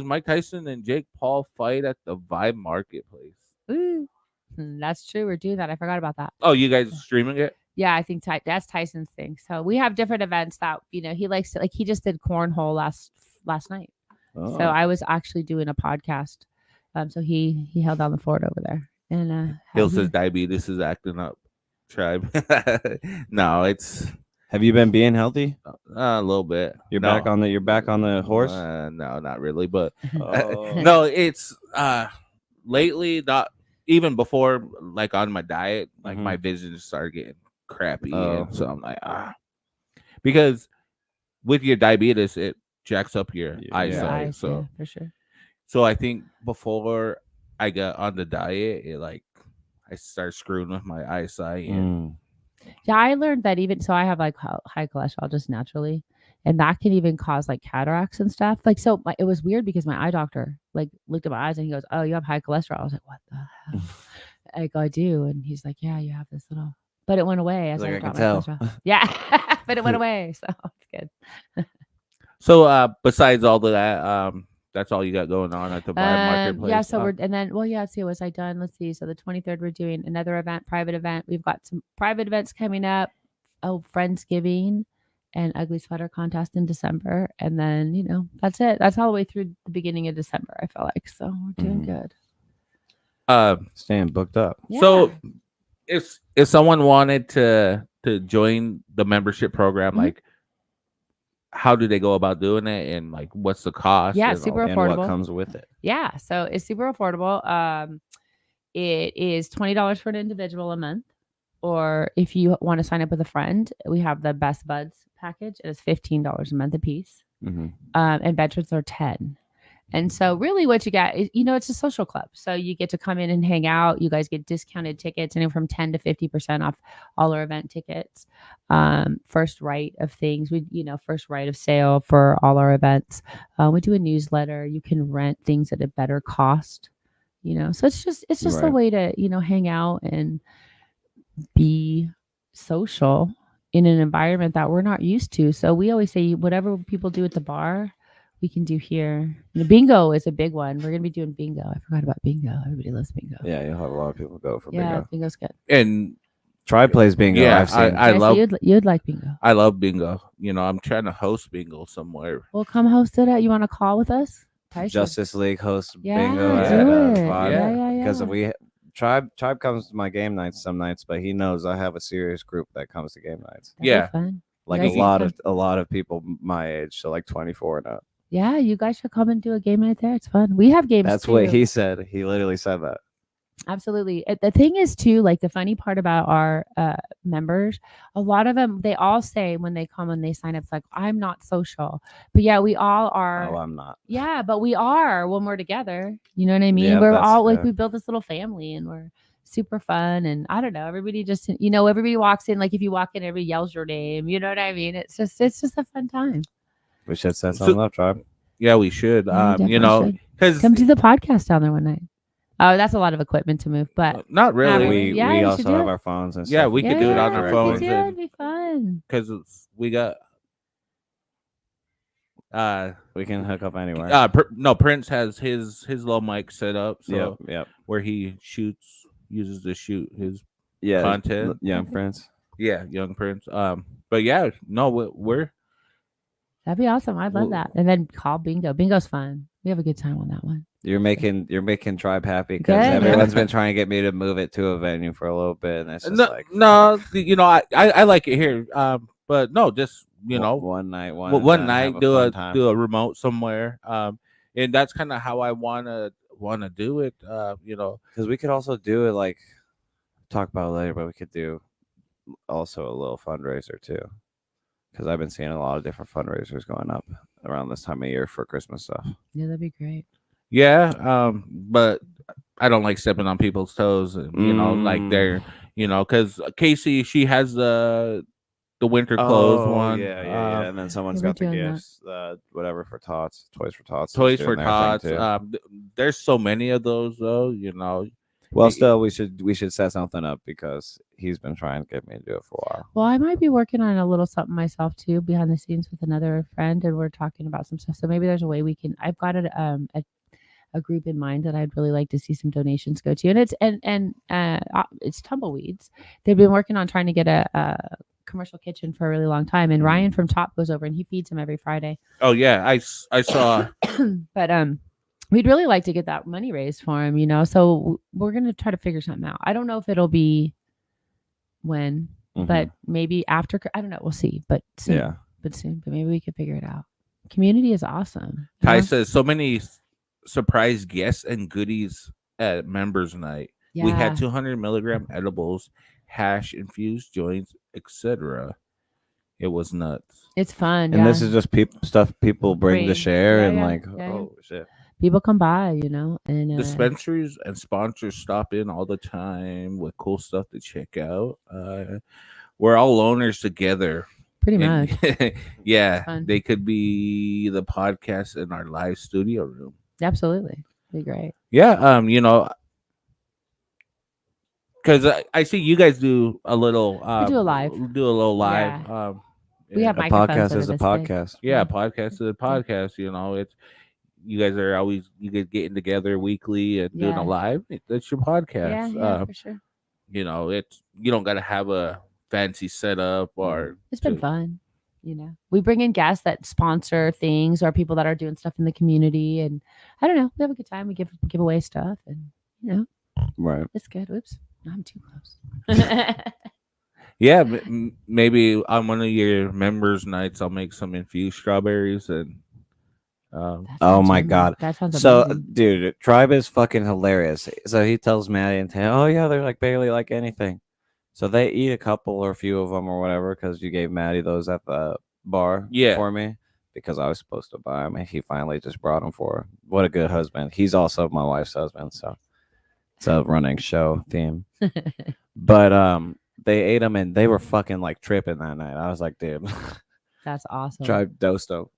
Mike Tyson and Jake Paul fight at the Vibe Marketplace. Ooh. That's true. We're doing that. I forgot about that. Oh, you guys streaming it? Yeah, I think that's Tyson's thing. So we have different events that he likes to, like he just did cornhole last night. Oh. So I was actually doing a podcast. So he held down the fort over there. And Hill says diabetes is acting up. Tribe. No, it's Have you been being healthy? a little bit. You're No. back on the horse. No, not really. But Oh. no, it's lately not even before like on my diet, like Mhm. my vision started getting crappy. Oh. And so I'm like, because with your diabetes, it jacks up your Yeah. eyesight. eyes, So yeah, for sure. so I think before I got on the diet, it like I started screwing with my eyesight. And Yeah, I learned that even so I have like high cholesterol just naturally, and that can even cause like cataracts and stuff. Like it was weird because my eye doctor like looked at my eyes and he goes, "Oh, you have high cholesterol." I was like, "What the hell?" I go, "I do," and he's like, "Yeah, you have this little," but it went away as He's like, I dropped can my tell. cholesterol. Yeah, but it went away, so it's good. so besides all of that, that's all you got going on at the Vibe Marketplace. Yeah, so let's see, what was I done? Let's see. So the 23rd, we're doing another event, private event. We've got some private events coming up. Oh, Friendsgiving and Ugly Sweater Contest in December. And then, that's it. That's all the way through the beginning of December, I feel like. So we're doing good. Staying booked up. Yeah. So if someone wanted to join the membership program, Mhm. like how do they go about doing it, and like what's the cost? Yeah, and all super that? And affordable. what comes with it? Yeah, so it's super affordable. It is $20 for an individual a month, or if you want to sign up with a friend, we have the Best Buds package. It is $15 a month a piece, Mm-hmm. and veterans are 10. And so, really, what you get is, it's a social club. So you get to come in and hang out. You guys get discounted tickets, anywhere from 10 to 50% off all our event tickets. First right of things, first right of sale for all our events. We do a newsletter. You can rent things at a better cost. So it's just a Right. way to hang out and be social in an environment that we're not used to. So we always say whatever people do at the bar, we can do here. Bingo is a big one. We're gonna be doing bingo. I forgot about bingo. Everybody loves bingo. Yeah, you'll have a lot of people go for Yeah, bingo. bingo's good. And Tribe plays bingo. Yeah, I've seen. I Yeah, so love you'd like bingo. I love bingo. I'm trying to host bingo somewhere. Well, come host it at. You want to call with us? Tyson? Justice League hosts Yeah, bingo do at it. Vibe. Yeah. Because Tribe comes to my game nights some nights, but he knows I have a serious group that comes to game nights. That'd be Yeah. fun. Like guys should a lot of people my age, so like 24 and up. Yeah, you guys should come and do a game night there. It's fun. We have games. That's too. what he said. He literally said that. Absolutely. The thing is too, like the funny part about our members, a lot of them, they all say when they come and they sign up, it's like, I'm not social. But yeah, we all are. Oh, I'm not. Yeah, but we are when we're together. You know what I mean? Yeah, We're that's all like, fair. we built this little family and we're super fun. And I don't know, everybody just, everybody walks in. Like if you walk in, everybody yells your name. You know what I mean? It's just a fun time. We should set something up, Tribe. Yeah, we should. Yeah, we You definitely know, should. because Come do the podcast down there one night. Oh, that's a lot of equipment to move, but not really. really. Yeah, we you also should do have it. our phones and Yeah, stuff. we could do it on our we phones could do it. It'd be fun. because we got. We can hook up anywhere. No, Prince has his little mic set up, so Yep. where he uses to shoot his Yeah, content. Young Prince. Yeah, young Prince. But yeah, no, we're That'd be awesome. I'd love that. And then call bingo. Bingo's fun. We have a good time on that one. You're making Tribe happy because Good. everyone's been trying to get me to move it to a venue for a little bit, and it's just I like it here. But no, just one night, do a remote somewhere. And that's kind of how I wanna do it. because we could also do it like talk about it later, but we could do also a little fundraiser too. Because I've been seeing a lot of different fundraisers going up around this time of year for Christmas stuff. Yeah, that'd be great. Yeah, but I don't like stepping on people's toes, and like they're, because Casey, she has the winter clothes one. Yeah. And then someone's got the gifts, whatever for Tots, Toys for Tots. Toys for Tots. There's so many of those though, Well, still, we should set something up because he's been trying to get me to do it for a while. Well, I might be working on a little something myself too, behind the scenes with another friend, and we're talking about some stuff. So maybe there's a way we can. I've got a group in mind that I'd really like to see some donations go to, and it's Tumbleweeds. They've been working on trying to get a commercial kitchen for a really long time, and Ryan from Top goes over and he feeds them every Friday. Oh yeah, I saw. But we'd really like to get that money raised for him, so we're going to try to figure something out. I don't know if it'll be when, but maybe after, I don't know. We'll see, but soon, but maybe we could figure it out. Community is awesome. Ty says so many surprise guests and goodies at members night. Yeah. We had 200 milligram edibles, hash infused joints, etc. It was nuts. It's fun. And this is just stuff people bring to share oh shit. People come by, and dispensaries and sponsors stop in all the time with cool stuff to check out. We're all loners together. Pretty much. Yeah, they could be the podcast in our live studio room. Absolutely. Be great. Yeah, because I see you guys do a little. We do a live. Do a little live. Yeah. We have a podcast is a podcast. Yeah, podcast is a podcast. It's you guys are always getting together weekly and doing a live. That's your podcast. Yeah, for sure. It's you don't got to have a fancy setup or. It's been fun. We bring in guests that sponsor things or people that are doing stuff in the community, and I don't know. We have a good time. We give away stuff, and right. It's good. Oops, I'm too close. Yeah, maybe on one of your members' nights, I'll make some infused strawberries and. Oh my god! That sounds amazing. Dude, Tribe is fucking hilarious. So he tells Maddie and Tay, "Oh yeah, they're like barely like anything." So they eat a couple or a few of them or whatever because you gave Maddie those at the bar for me because I was supposed to buy them and he finally just brought them for her. What a good husband! He's also my wife's husband, so it's a running show theme. But they ate them and they were fucking like tripping that night. I was like, dude, that's awesome. Tribe dosed them.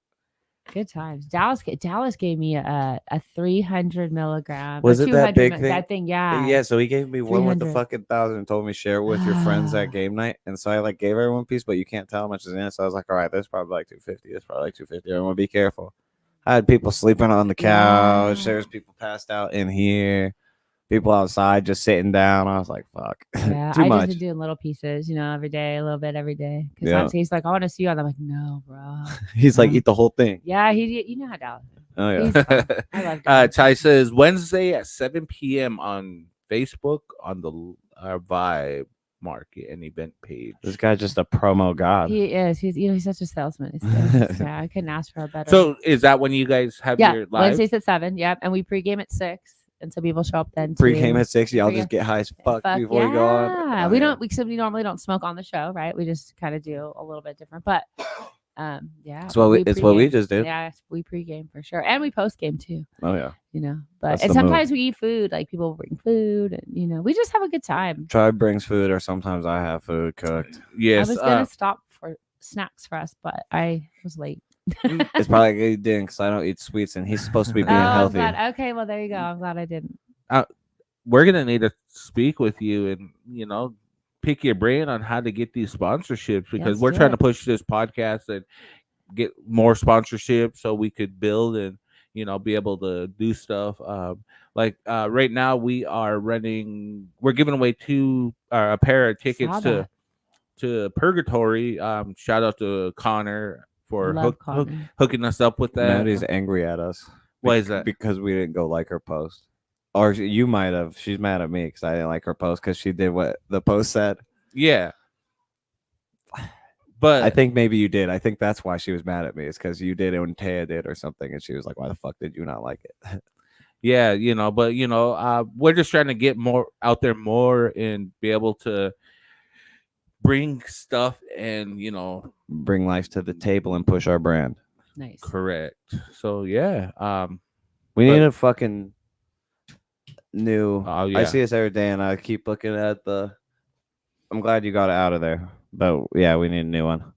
Good times. Dallas gave me a 300 milligram. Was it that big thing? That thing, yeah. Yeah, so he gave me one with the fucking 1,000 and told me share it with your friends at game night. And so I gave everyone a piece, but you can't tell how much is in it. So I was like, all right, that's probably like 250. That's probably like 250. Everyone be careful. I had people sleeping on the couch. Yeah. There's people passed out in here. People outside just sitting down. I was like, fuck. Yeah, Too much. I just been doing little pieces, every day, a little bit every day. Because he's like, I want to see you. And I'm like, no, bro. He's like, eat the whole thing. Yeah, you know how Dallas is. Oh, yeah. I love Dallas. Ty says Wednesday at 7 p.m. on Facebook on the Vibe Market and event page. This guy's just a promo god. He is. He's such a salesman. Yeah, I couldn't ask for a better. So is that when you guys have your live? Wednesdays at 7. Yep, and we pregame at 6. And so people show up then. Pre-game at 6. Y'all just get high as fuck before you go on. Yeah, we normally don't smoke on the show, right? We just kind of do a little bit different. But Yeah, It's what we pregame. just did. Yeah, we pregame for sure, and we postgame too. Oh yeah. But That's and the sometimes we eat food. Like people bring food, and we just have a good time. Tribe brings food, or sometimes I have food cooked. Yes. I was gonna stop for snacks for us, but I was late. It's probably like he didn't, because I don't eat sweets, and he's supposed to be being I'm healthy. glad. Okay, well there you go. I'm glad I didn't. We're gonna need to speak with you and pick your brain on how to get these sponsorships, because Let's we're do trying it. to push this podcast and get more sponsorships so we could build and be able to do stuff. Right now we're giving away a pair of tickets Saw to Purgatory. Shout out to Connor for Love Connor. hooking us up with that. Maddie's angry at us. Why is that? Because we didn't go like her post. Or you might have. She's mad at me because I didn't like her post because she did what the post said. Yeah. But I think maybe you did. I think that's why she was mad at me. It's because you did it when Taya did or something, and she was like, "Why the fuck did you not like it?" yeah, but we're just trying to get more out there more and be able to bring stuff and bring life to the table and push our brand. Nice. Correct. So yeah, we need a fucking new. Oh, yeah. I see this every day, and I keep looking at the. I'm glad you got it out of there, but yeah, we need a new one.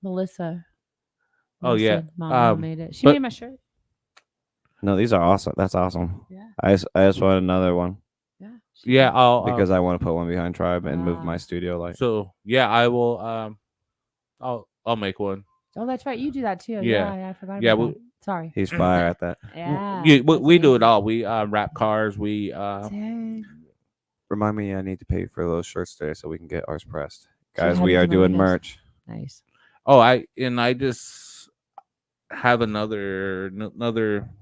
Melissa. Oh yeah, Mama made it. She but- made my shirt. No, these are awesome. That's awesome. Yeah. I just want another one Yeah. yeah. I'll because I want to put one behind Tribe and move Wow. my studio light. So yeah, I will. I'll make one. Oh, that's right. You do that too. Yeah. Yeah, I forgot. Yeah, about that. Sorry. He's fire at that. Yeah. We do it all. We wrap cars. We Dang. Remind me, I need to pay for those shirts today so we can get ours pressed. So Guys, how we did are you doing manage? merch. Nice. Oh, I just have another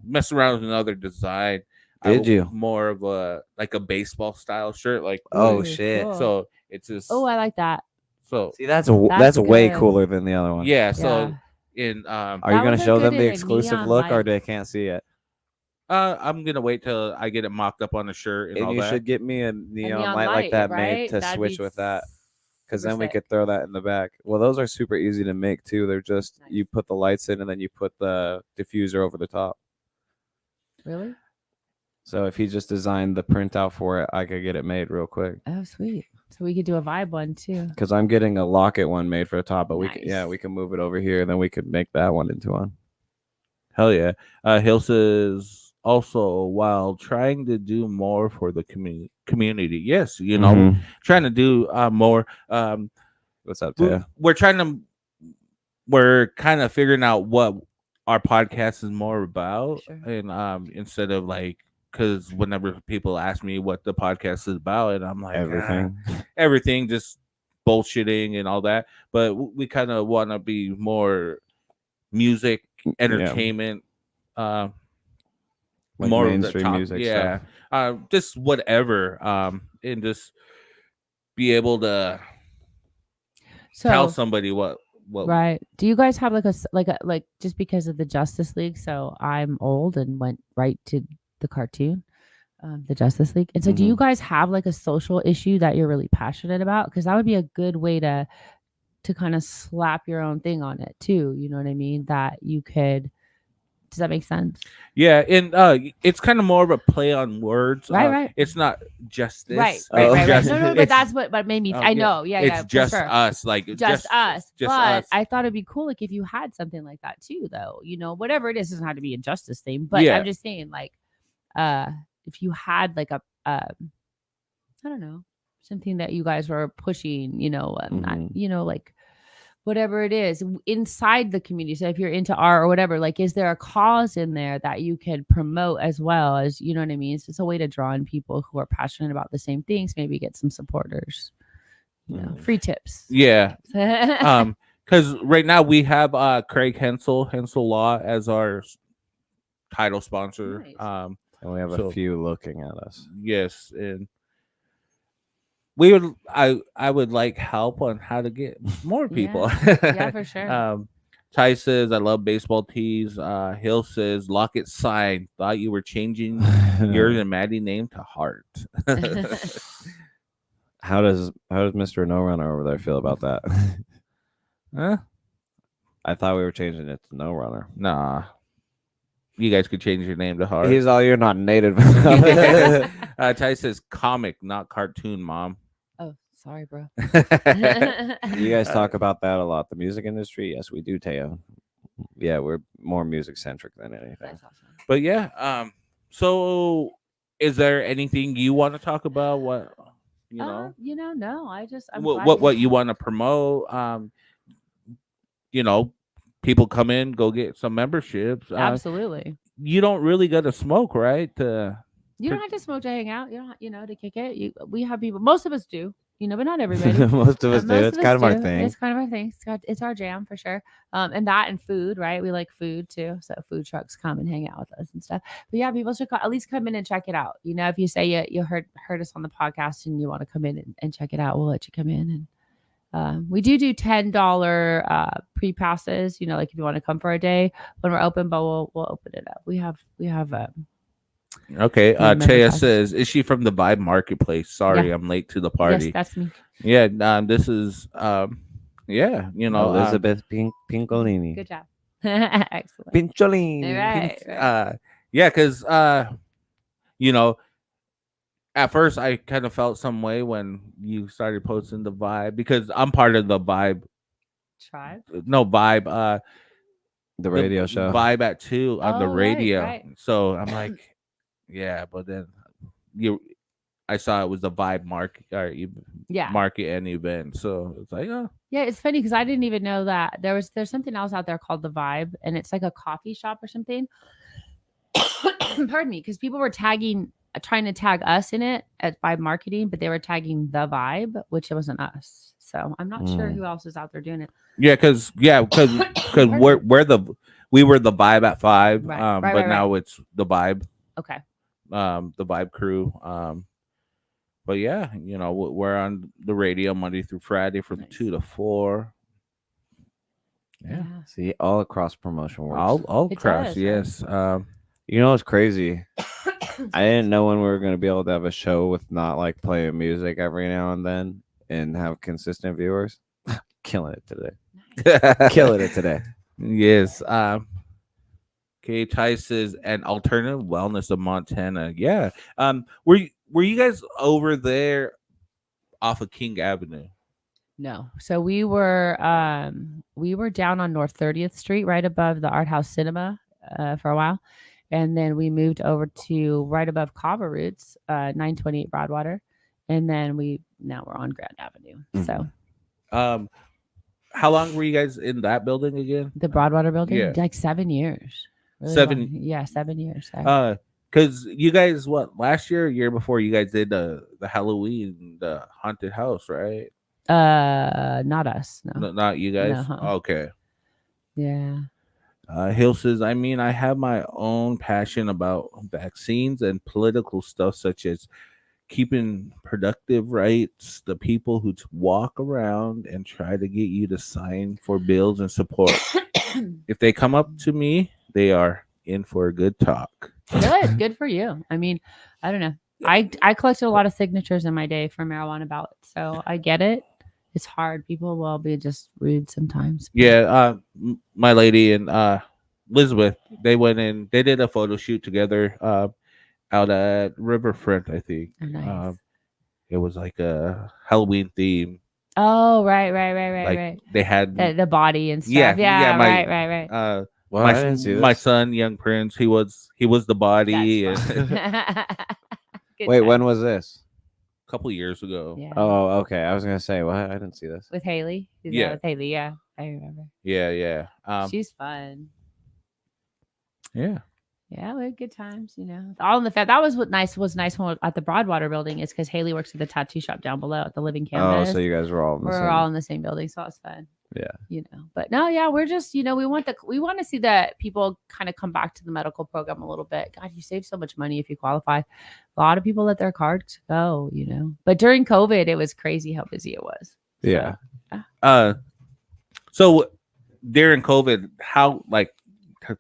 mess around with another design. Did you? More of a baseball style shirt, like Oh Ooh, shit! cool. so it's just Oh, I like that. so See, that's That's way good. cooler than the other one. yeah. So Yeah. in Are you That gonna would show look them good the in a exclusive neon look, or light. they can't see it? I'm gonna wait till I get it mocked up on the shirt and And all you that. should get me a neon, neon light like that made right? to That'd switch be with that. Because super then we sick. could throw that in the back. Well, those are super easy to make too. They're just Nice. you put the lights in and then you put the diffuser over the top. Really? So if he just designed the printout for it, I could get it made real quick. Oh, sweet. So we could do a vibe one too. Because I'm getting a locket one made for the top, but Nice. we can move it over here, and then we could make that one into one. Hell yeah. Hill says also, while trying to do more for the community. Yes, Mhm. trying to do more. What's up, Taya? We're kind of figuring out what our podcast is more about, Sure. and instead of because whenever people ask me what the podcast is about, and I'm like everything, just bullshitting and all that. But we kind of want to be more music, entertainment, Like more mainstream of the music yeah, stuff. just whatever, and just be able to tell somebody what. Right. Do you guys have like just because of the Justice League? So I'm old and went right to the cartoon, the Justice League. And so do you guys have like a social issue that you're really passionate about? Because that would be a good way to kind of slap your own thing on it too. You know what I mean? That you could. Does that make sense? Yeah, and it's kind of more of a play on words. Right. It's not justice. Right. Just- No, but that's what made me. I know. Yeah, it's yeah. just for sure. us. Just us. Just but us. I thought it'd be cool, like if you had something like that too, though. Whatever it is, doesn't have to be a justice thing. But Yeah. I'm just saying, if you had like I don't know, something that you guys were pushing, like whatever it is inside the community. So if you're into art or whatever, like, is there a cause in there that you could promote as well as, you know what I mean? It's just a way to draw in people who are passionate about the same things, maybe get some supporters, free tips. Yeah. Because right now we have Craig Hensel Law as our title sponsor. Nice. And we have So- a few looking at us. Yes, and I would like help on how to get more people. Yeah, for sure. Ty says I love baseball tees. Hill says Locket sign. Thought you were changing yours and Maddie name to Heart. How does Mr. No Runner over there feel about that? Huh? I thought we were changing it to No Runner. Nah. You guys could change your name to Hard. He's all you're not native. Ty says comic, not cartoon, Mom. Oh, sorry, bro. You guys talk about that a lot. The music industry, yes, we do, Teo. Yeah, we're more music centric than anything. That's awesome. But yeah, so is there anything you want to talk about? What No. I'm what you want to promote? People come in, go get some memberships. Absolutely. You don't really got to smoke, right? You don't have to smoke to hang out. You don't, to kick it. We have people. Most of us do. But not everybody. Most of us do. It's kind of our do. thing. It's kind of our thing. It's our jam for sure. And food, right? We like food too. So food trucks come and hang out with us and stuff. But yeah, people should at least come in and check it out. If you say you heard us on the podcast and you want to come in and check it out, we'll let you come in. And we do $10 pre-passes. Like if you want to come for a day when we're open, but we'll open it up. We have. Okay. Chaya says, "Is she from the Vibe Marketplace?" Sorry, I'm late to the party. Yes, that's me. Yeah. This is Elizabeth Pincolini. Good job. Excellent. Pincolini. Right. Yeah, because at first I kind of felt some way when you started posting the Vibe, because I'm part of the Vibe Tribe. No, Vibe. The radio show. Vibe at 2 on the radio. Right. So I'm like, yeah, but then I saw it was the Vibe market and event. So it's like, oh. Yeah, it's funny because I didn't even know that there's something else out there called the Vibe, and it's like a coffee shop or something. Pardon me, because people were trying to tag us in it at Vibe Marketing, but they were tagging the Vibe, which it wasn't us. So I'm not sure who else is out there doing it. Yeah, because we were the Vibe at 5, but now it's the Vibe. Okay. The Vibe crew. But yeah, we're on the radio Monday through Friday from 2 to 4. Yeah. See, all across promotion works. All It across, does, yes. What's crazy? I didn't know when we were going to be able to have a show with not like playing music every now and then and have consistent viewers. Killing it today. Killing it today. Yes. Okay, Ty says an alternative wellness of Montana. Yeah. Were you guys over there off of King Avenue? No. So we were down on North 30th Street, right above the Art House Cinema, for a while. And then we moved over to right above Cava Roots, 928 Broadwater. And then now we're on Grand Avenue. So how long were you guys in that building again? the Broadwater building? Yeah. Like 7 years. Really 7 long. Yeah, 7 years. Sorry. Because you guys, last year before, you guys did the Halloween, the haunted house, right? Not us. No. Not you guys. No. Okay. Yeah. Hill says, I mean, I have my own passion about vaccines and political stuff, such as keeping productive rights, the people who walk around and try to get you to sign for bills and support. If they come up to me, they are in for a good talk. Good for you. I mean, I don't know. I collected a lot of signatures in my day for marijuana ballots, so I get it. It's hard. People will be just rude sometimes. Yeah, my lady and Elizabeth, they went in. They did a photo shoot together out at Riverfront, I think. Oh, nice. It was like a Halloween theme. Oh, right. They had the body and stuff. Yeah, right. I didn't see this. My son, Young Prince, he was the body. Wait, when was this? A couple years ago. Yeah. Oh, okay. I was gonna say, what? I didn't see this. With Haley. Yeah. With Haley. Yeah, I remember. Yeah. She's fun. Yeah. Yeah, we had good times, All in the fact that was what was nice at the Broadwater building is because Haley works at the tattoo shop down below at the Living Canvas. Oh, so you guys were all in the same. all in the same building, so it was fun. Yeah. But no, yeah, we're just, we want to see that people kind of come back to the medical program a little bit. God, you save so much money if you qualify. A lot of people let their cards go, But during COVID, it was crazy how busy it was. Yeah. So during COVID, how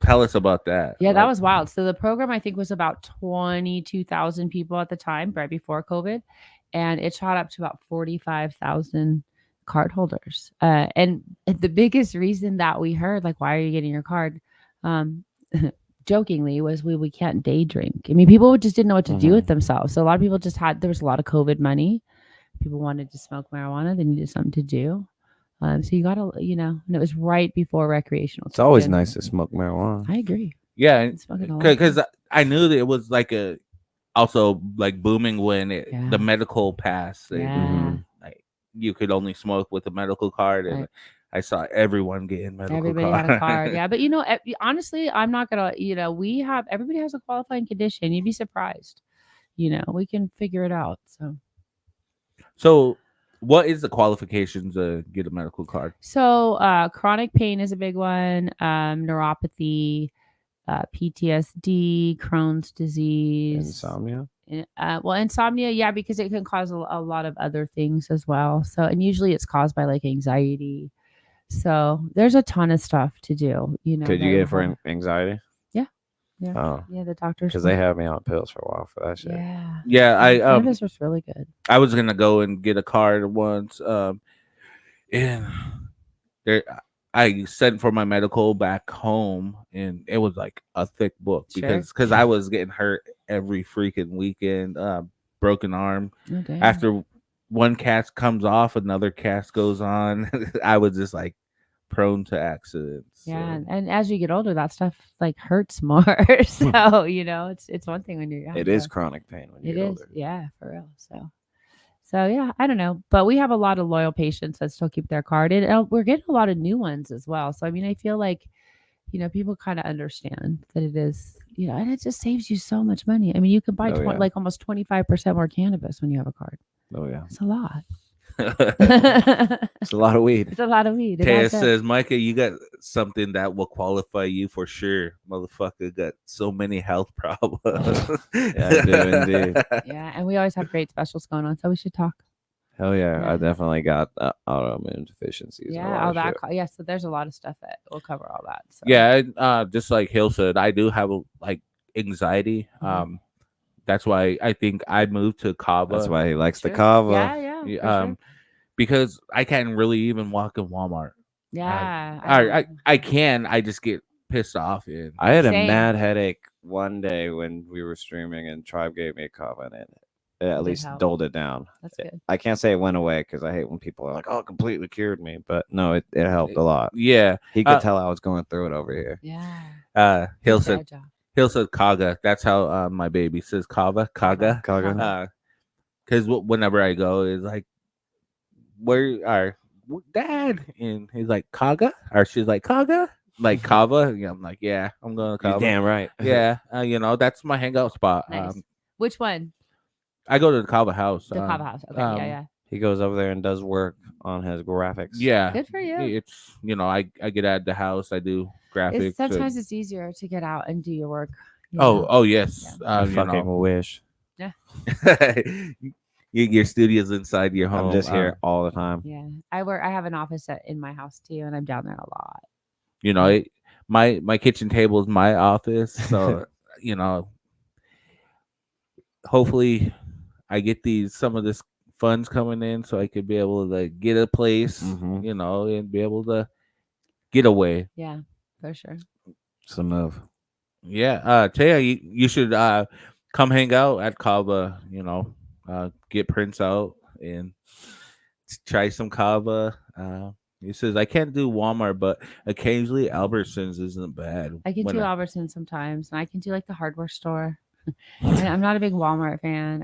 tell us about that. Yeah, that was wild. So the program I think was about 22,000 people at the time, right before COVID, and it shot up to about 45,000 card holders. And the biggest reason that we heard, like, why are you getting your card? Jokingly, was we can't day drink. I mean, people just didn't know what to do with themselves. So a lot of people just there was a lot of COVID money. People wanted to smoke marijuana. They needed something to do. So you got to, and it was right before recreational. It's always nice to smoke marijuana. I agree. Yeah, Smoking a lot. because I knew that it was like also like booming when the medical pass. Like you could only smoke with a medical card, and I saw everyone getting medical Everybody card. had a card. Yeah, but honestly, I'm not gonna. Everybody has a qualifying condition. You'd be surprised. We can figure it out. So, what is the qualifications to get a medical card? So, chronic pain is a big one. Neuropathy, PTSD, Crohn's disease, Insomnia. Insomnia, yeah, because it can cause a lot of other things as well. So, and usually it's caused by like anxiety. So, there's a ton of stuff to do. Could you get it for anxiety? Yeah. Oh. Yeah, the doctors. Because they had me on pills for a while for that shit. Yeah. Yeah, cannabis was really good. I was gonna go and get a card once, and there I sent for my medical back home, and it was like a thick book because I was getting hurt every freaking weekend, broken arm. Oh, damn. After one cast comes off, another cast goes on. I was just like prone to accidents. Yeah, and as you get older, that stuff like hurts more. So it's one thing when you're young. It is chronic pain when you get older. Yeah, for real. So yeah, I don't know, but we have a lot of loyal patients that still keep their card, and we're getting a lot of new ones as well. So I mean, I feel like people kind of understand that it is, and it just saves you so much money. I mean, you can buy like almost 25% more cannabis when you have a card. Oh yeah, it's a lot. It's a lot of weed. It's a lot of weed. Taya says, Micah, you got something that will qualify you for sure. Motherfucker got so many health problems. Yeah, I do indeed. Yeah, and we always have great specials going on, so we should talk. Hell yeah. I definitely got autoimmune deficiencies. Yeah, so there's a lot of stuff that will cover all that. So. Yeah, just like Hill said, I do have like anxiety. That's why I think I moved to Kava. That's why he likes the Kava. Yeah. Because I can't really even walk in Walmart. Yeah. I can. I just get pissed off. And I had a mad headache one day when we were streaming, and Tribe gave me a Kava, and it at least doled it down. That's good. I can't say it went away because I hate when people are like, "Oh, it completely cured me," but no, it helped a lot. Yeah, he could tell I was going through it over here. Yeah. Hill said Kaga. That's how my baby says Kaga. Because whenever I go, it's like, where are Dad? And he's like, Kaga? Or she's like, Kaga? Like Kava? Yeah, I'm like, yeah, I'm going to Kava. You're damn right. Yeah, that's my hangout spot. Nice. Which one? I go to the Kava house. The Kava house. Okay, yeah. He goes over there and does work on his graphics. Yeah. Good for you. It's, I get out of the house. I do graphics. Sometimes it's easier to get out and do your work. Oh, yes. Yeah. I fucking wish. Yeah. Your studio's inside your home. I'm just here all the time. Yeah. I have an office in my house too, and I'm down there a lot. My kitchen table is my office. So, hopefully I get some of this funds coming in so I could be able to get a place, and be able to get away. Yeah, for sure. It's a move. Yeah. Taya, you should come hang out at Kava, get prints out and try some Kava. He says, I can't do Walmart, but occasionally Albertsons isn't bad. I can do Albertsons sometimes, and I can do like the hardware store. I'm not a big Walmart fan.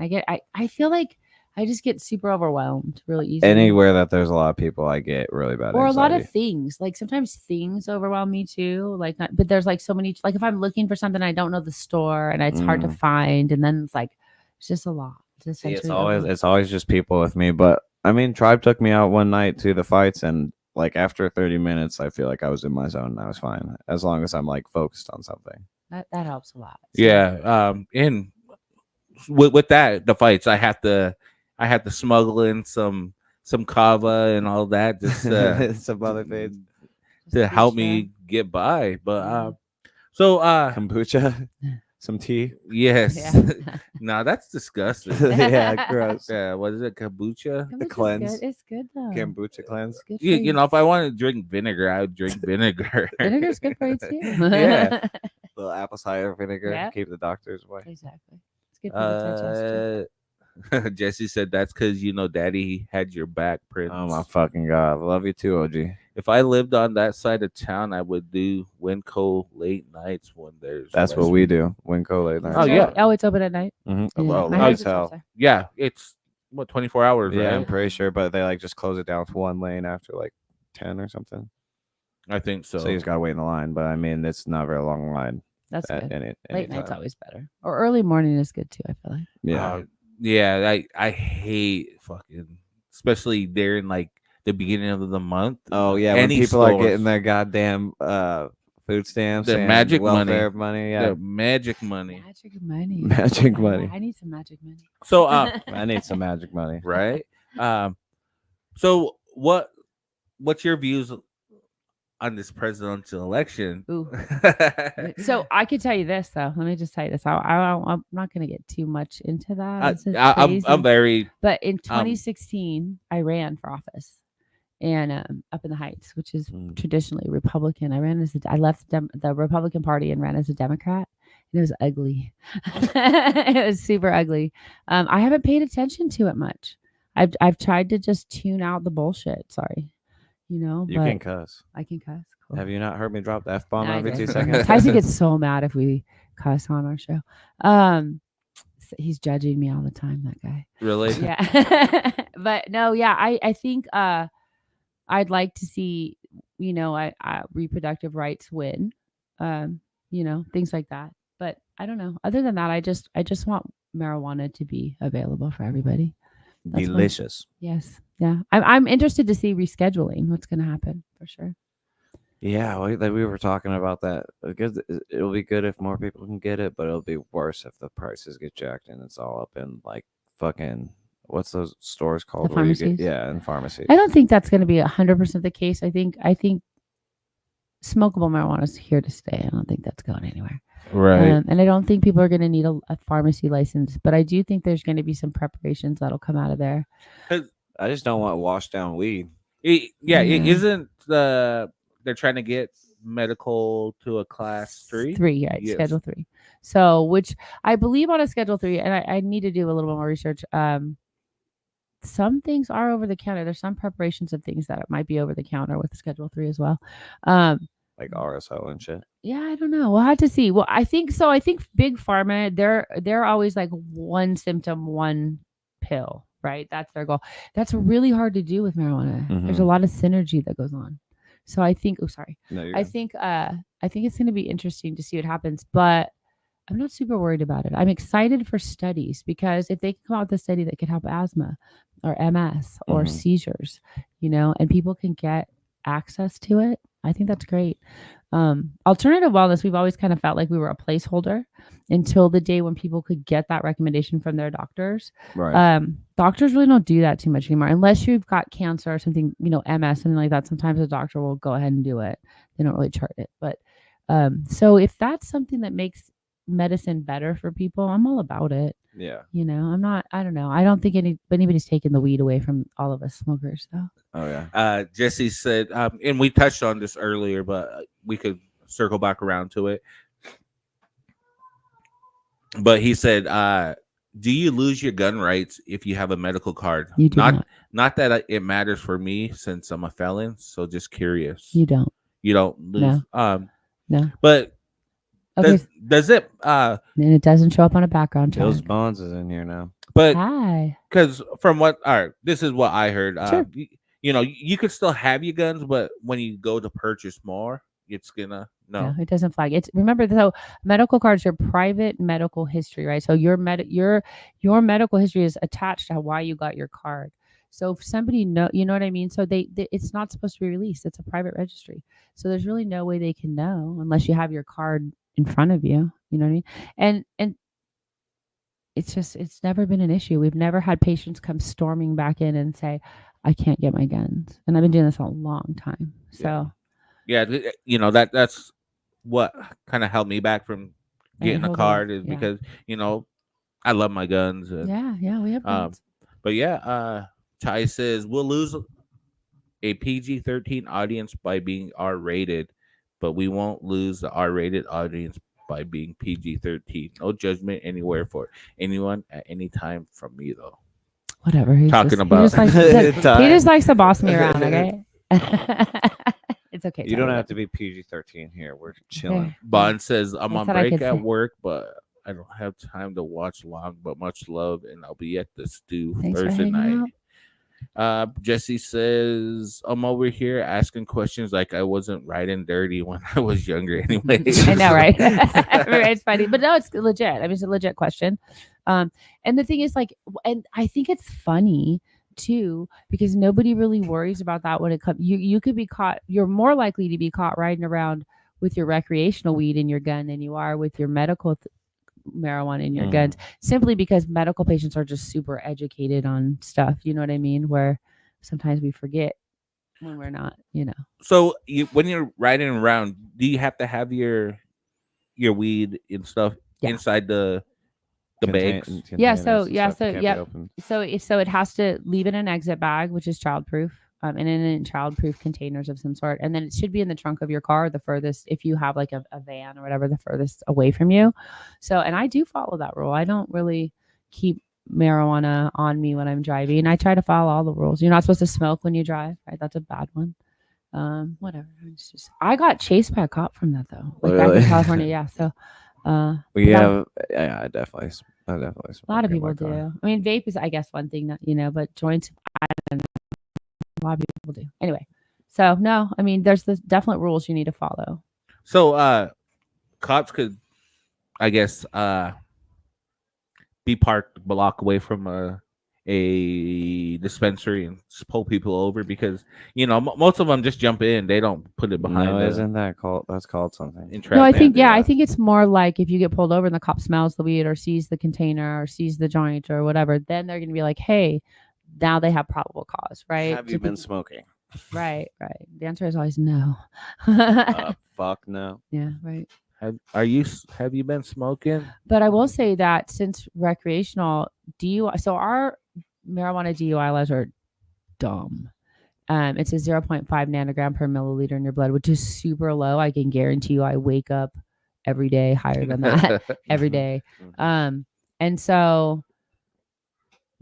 I feel like I just get super overwhelmed really easily. Anywhere that there's a lot of people, I get really bad or anxiety. A lot of things. Like sometimes things overwhelm me too. But there's like so many. Like if I'm looking for something, I don't know the store, and it's hard to find, and then it's just a lot. It's always just people with me. But I mean, Tribe took me out one night to the fights, and like after 30 minutes, I feel like I was in my zone and I was fine as long as I'm like focused on something. That helps a lot. So. Yeah. And with that, the fights, I have to smuggle in some Kava and all that, just some other things to help me get by. But so kombucha. Some tea. Yes. Yeah. No, that's disgusting. Yeah, gross. Yeah, what is it? Kombucha? Kombucha's cleanse. Good. It's good though. Kombucha cleanse. It's good for You know, if I want to drink vinegar, I would drink vinegar. Vinegar's good for you too. Yeah. Little apple cider vinegar. Yeah. Keep the doctors away. Exactly. It's good for the digestion. Jesse said that's because Daddy had your back, Prince. Oh my fucking god! Love you too, OG. If I lived on that side of town, I would do Winco late nights when there's. That's what we do. Winco late night. Oh, yeah. Oh, it's open at night. Mm-hmm. Yeah. Well, My late husband as hell. shops there. Yeah, it's what 24 hours, Yeah, I'm right? pretty sure, but they like just close it down to one lane after like 10 or something. I think so. So you just gotta wait in the line. But I mean, it's not a very long line. That's at good. any Late night's time. always better. Or early morning is good too, I feel like. Yeah. Yeah, I hate fucking, especially during like the beginning of the month. Oh yeah, when Any people are stores. getting their goddamn food stamps, The and magic welfare money. Yeah, The magic money, Magic money. Magic money. I need some magic money. So I need some magic money. right. So what's your views on this presidential election? Ooh. So I could tell you this though. Let me just tell you this. I'm not going to get too much into that. It's crazy. I'm very. But in 2016, I ran for office, and up in the Heights, which is traditionally Republican. I left the Republican Party and ran as a Democrat, and it was ugly. It was super ugly. I haven't paid attention to it much. I've tried to just tune out the bullshit. Sorry. You but can cuss. I can cuss. Cool. Have you not heard me drop the F-bomb No, I every do. 2 seconds? Tyson gets so mad if we cuss on our show. He's judging me all the time, that guy. Really? Yeah. But no, yeah, I think I'd like to see, reproductive rights win, things like that. But I don't know. Other than that, I just want marijuana to be available for everybody. That's Delicious. Yes. Yeah. I'm interested to see rescheduling. What's going to happen for sure. Yeah, we were talking about that. Because it'll be good if more people can get it, but it'll be worse if the prices get jacked and it's all up in like fucking what's those stores called? The where you get, pharmacies? yeah, in pharmacies. I don't think that's going to be 100% the case. I think smokable marijuana is here to stay. I don't think that's going anywhere. Right. And I don't think people are going to need a pharmacy license, but I do think there's going to be some preparations that'll come out of there. I just don't want washed down weed. It isn't they're trying to get medical to a class 3? 3, right? Yes. Schedule 3. So, which I believe on a Schedule 3, and I need to do a little bit more research. Some things are over the counter. There's some preparations of things that might be over the counter with Schedule 3 as well. Like RSO and shit. Yeah, I don't know. We'll have to see. Well, I think so. I think big pharma, they're always like one symptom, one pill, right? That's their goal. That's really hard to do with marijuana. Mhm. There's a lot of synergy that goes on. So I think, No, I think it's going to be interesting to see what happens, but I'm not super worried about it. I'm excited for studies because if they can come out with a study that could help asthma or MS or seizures, and people can get access to it, I think that's great. Alternative wellness, we've always kind of felt like we were a placeholder until the day when people could get that recommendation from their doctors. Right. Doctors really don't do that too much anymore, unless you've got cancer or something, MS, something like that. Sometimes a doctor will go ahead and do it. They don't really chart it. But so if that's something that makes medicine better for people, I'm all about it. Yeah. I don't know. I don't think anybody's taking the weed away from all of us smokers, though. Oh yeah. Jesse said, and we touched on this earlier, but we could circle back around to it. But he said, do you lose your gun rights if you have a medical card? You do not that it matters for me since I'm a felon. So just curious. You don't. You don't lose. No. But Okay. does it? And it doesn't show up on a background check. Bill's Bonds is in here now. But Hi. because from what, all right, this is what I heard. Sure. You could still have your guns, but when you go to purchase more, it's gonna No, it doesn't flag. It's remember though, medical cards are private medical history, right? So your medical history is attached to why you got your card. So if somebody you know what I mean? So they it's not supposed to be released. It's a private registry. So there's really no way they can know unless you have your card in front of you. You know what I mean? And it's never been an issue. We've never had patients come storming back in and say, I can't get my guns. And I've been doing this a long time. So yeah, that's what kind of held me back from getting a hold card on. is Yeah. because I love my guns. And, Yeah, we have guns. but yeah, Ty says we'll lose a PG-13 audience by being R-rated, but we won't lose the R-rated audience by being PG-13. No judgment anywhere for anyone at any time from me, though. Whatever. He Talking just, about- he just likes Time. he just likes to boss me around. Okay. It's okay. You don't Tyler. have to be PG-13 here. We're chilling. Okay. Bond says I'm That's on what I break could at say. work, but I don't have time to watch long. But much love, and I'll be at the stew Thanks for Thursday hanging night. Jesse says I'm over here asking questions like I wasn't riding dirty when I was younger. Anyway, I know, right? It's funny, but no, it's legit. I mean, it's a legit question. And the thing is, like, and I think it's funny too because nobody really worries about that when it comes. You could be caught. You're more likely to be caught riding around with your recreational weed in your gun than you are with your medical marijuana in your guns, simply because medical patients are just super educated on stuff. You know what I mean? Where sometimes we forget when we're not. So when you're riding around, do you have to have your weed and stuff Yeah. inside the bags? Yeah, so- containers and yeah, stuff so, can't be yeah. opened. So it has to leave in an exit bag, which is childproof, and in childproof containers of some sort, and then it should be in the trunk of your car, the furthest, if you have like a van or whatever, the furthest away from you. So, and I do follow that rule. I don't really keep marijuana on me when I'm driving. I try to follow all the rules. You're not supposed to smoke when you drive, right? That's a bad one. Whatever. It's just, I got chased by a cop from that though, like back in Really? California. Yeah. So, We but have, yeah, I definitely a lot of smoke in people my do. car. I mean, vape is, I guess, one thing that, but joints, I don't know. A lot of people do. Anyway, so no, I mean, there's the definite rules you need to follow. So cops could, I guess, be parked a block away from a dispensary and just pull people over because most of them just jump in. They don't put it behind. No, the isn't that called? That's called something. in No, I traffic. think, do I that. think it's more like if you get pulled over and the cop smells the weed or sees the container or sees the joint or whatever, then they're going to be like, hey, now they have probable cause, right? Have you been smoking? Right. The answer is always no. Fuck no. Yeah, right. Have you been smoking? But I will say that since recreational DUI, so our marijuana DUI laws are dumb. It's a 0.5 nanogram per milliliter in your blood, which is super low. I can guarantee you I wake up every day higher than that every day. And so,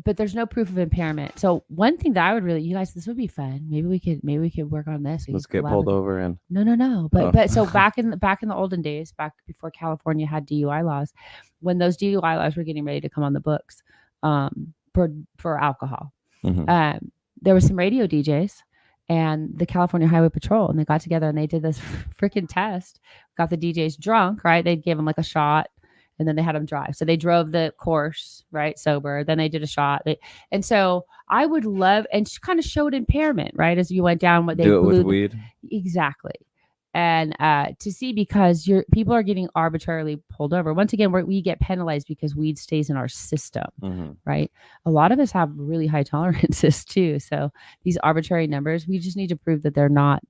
but there's no proof of impairment. So one thing that I would really, you guys, this would be fun. Maybe we could work on this. We Let's could get pulled collaborate. over and No. But Oh. but so back in the olden days, back before California had DUI laws, when those DUI laws were getting ready to come on the books, for alcohol, there were some radio DJs and the California Highway Patrol, and they got together and they did this freaking test. Got the DJs drunk, right? They'd give them like a shot, and then they had them drive. So they drove the course, right, sober. Then they did a shot. And so I would love, and kind of showed impairment, right, as you went down. What they do it blew with weed. Exactly. And to see, because people are getting arbitrarily pulled over. Once again, we get penalized because weed stays in our system, right? A lot of us have really high tolerances too. So these arbitrary numbers, we just need to prove that they're not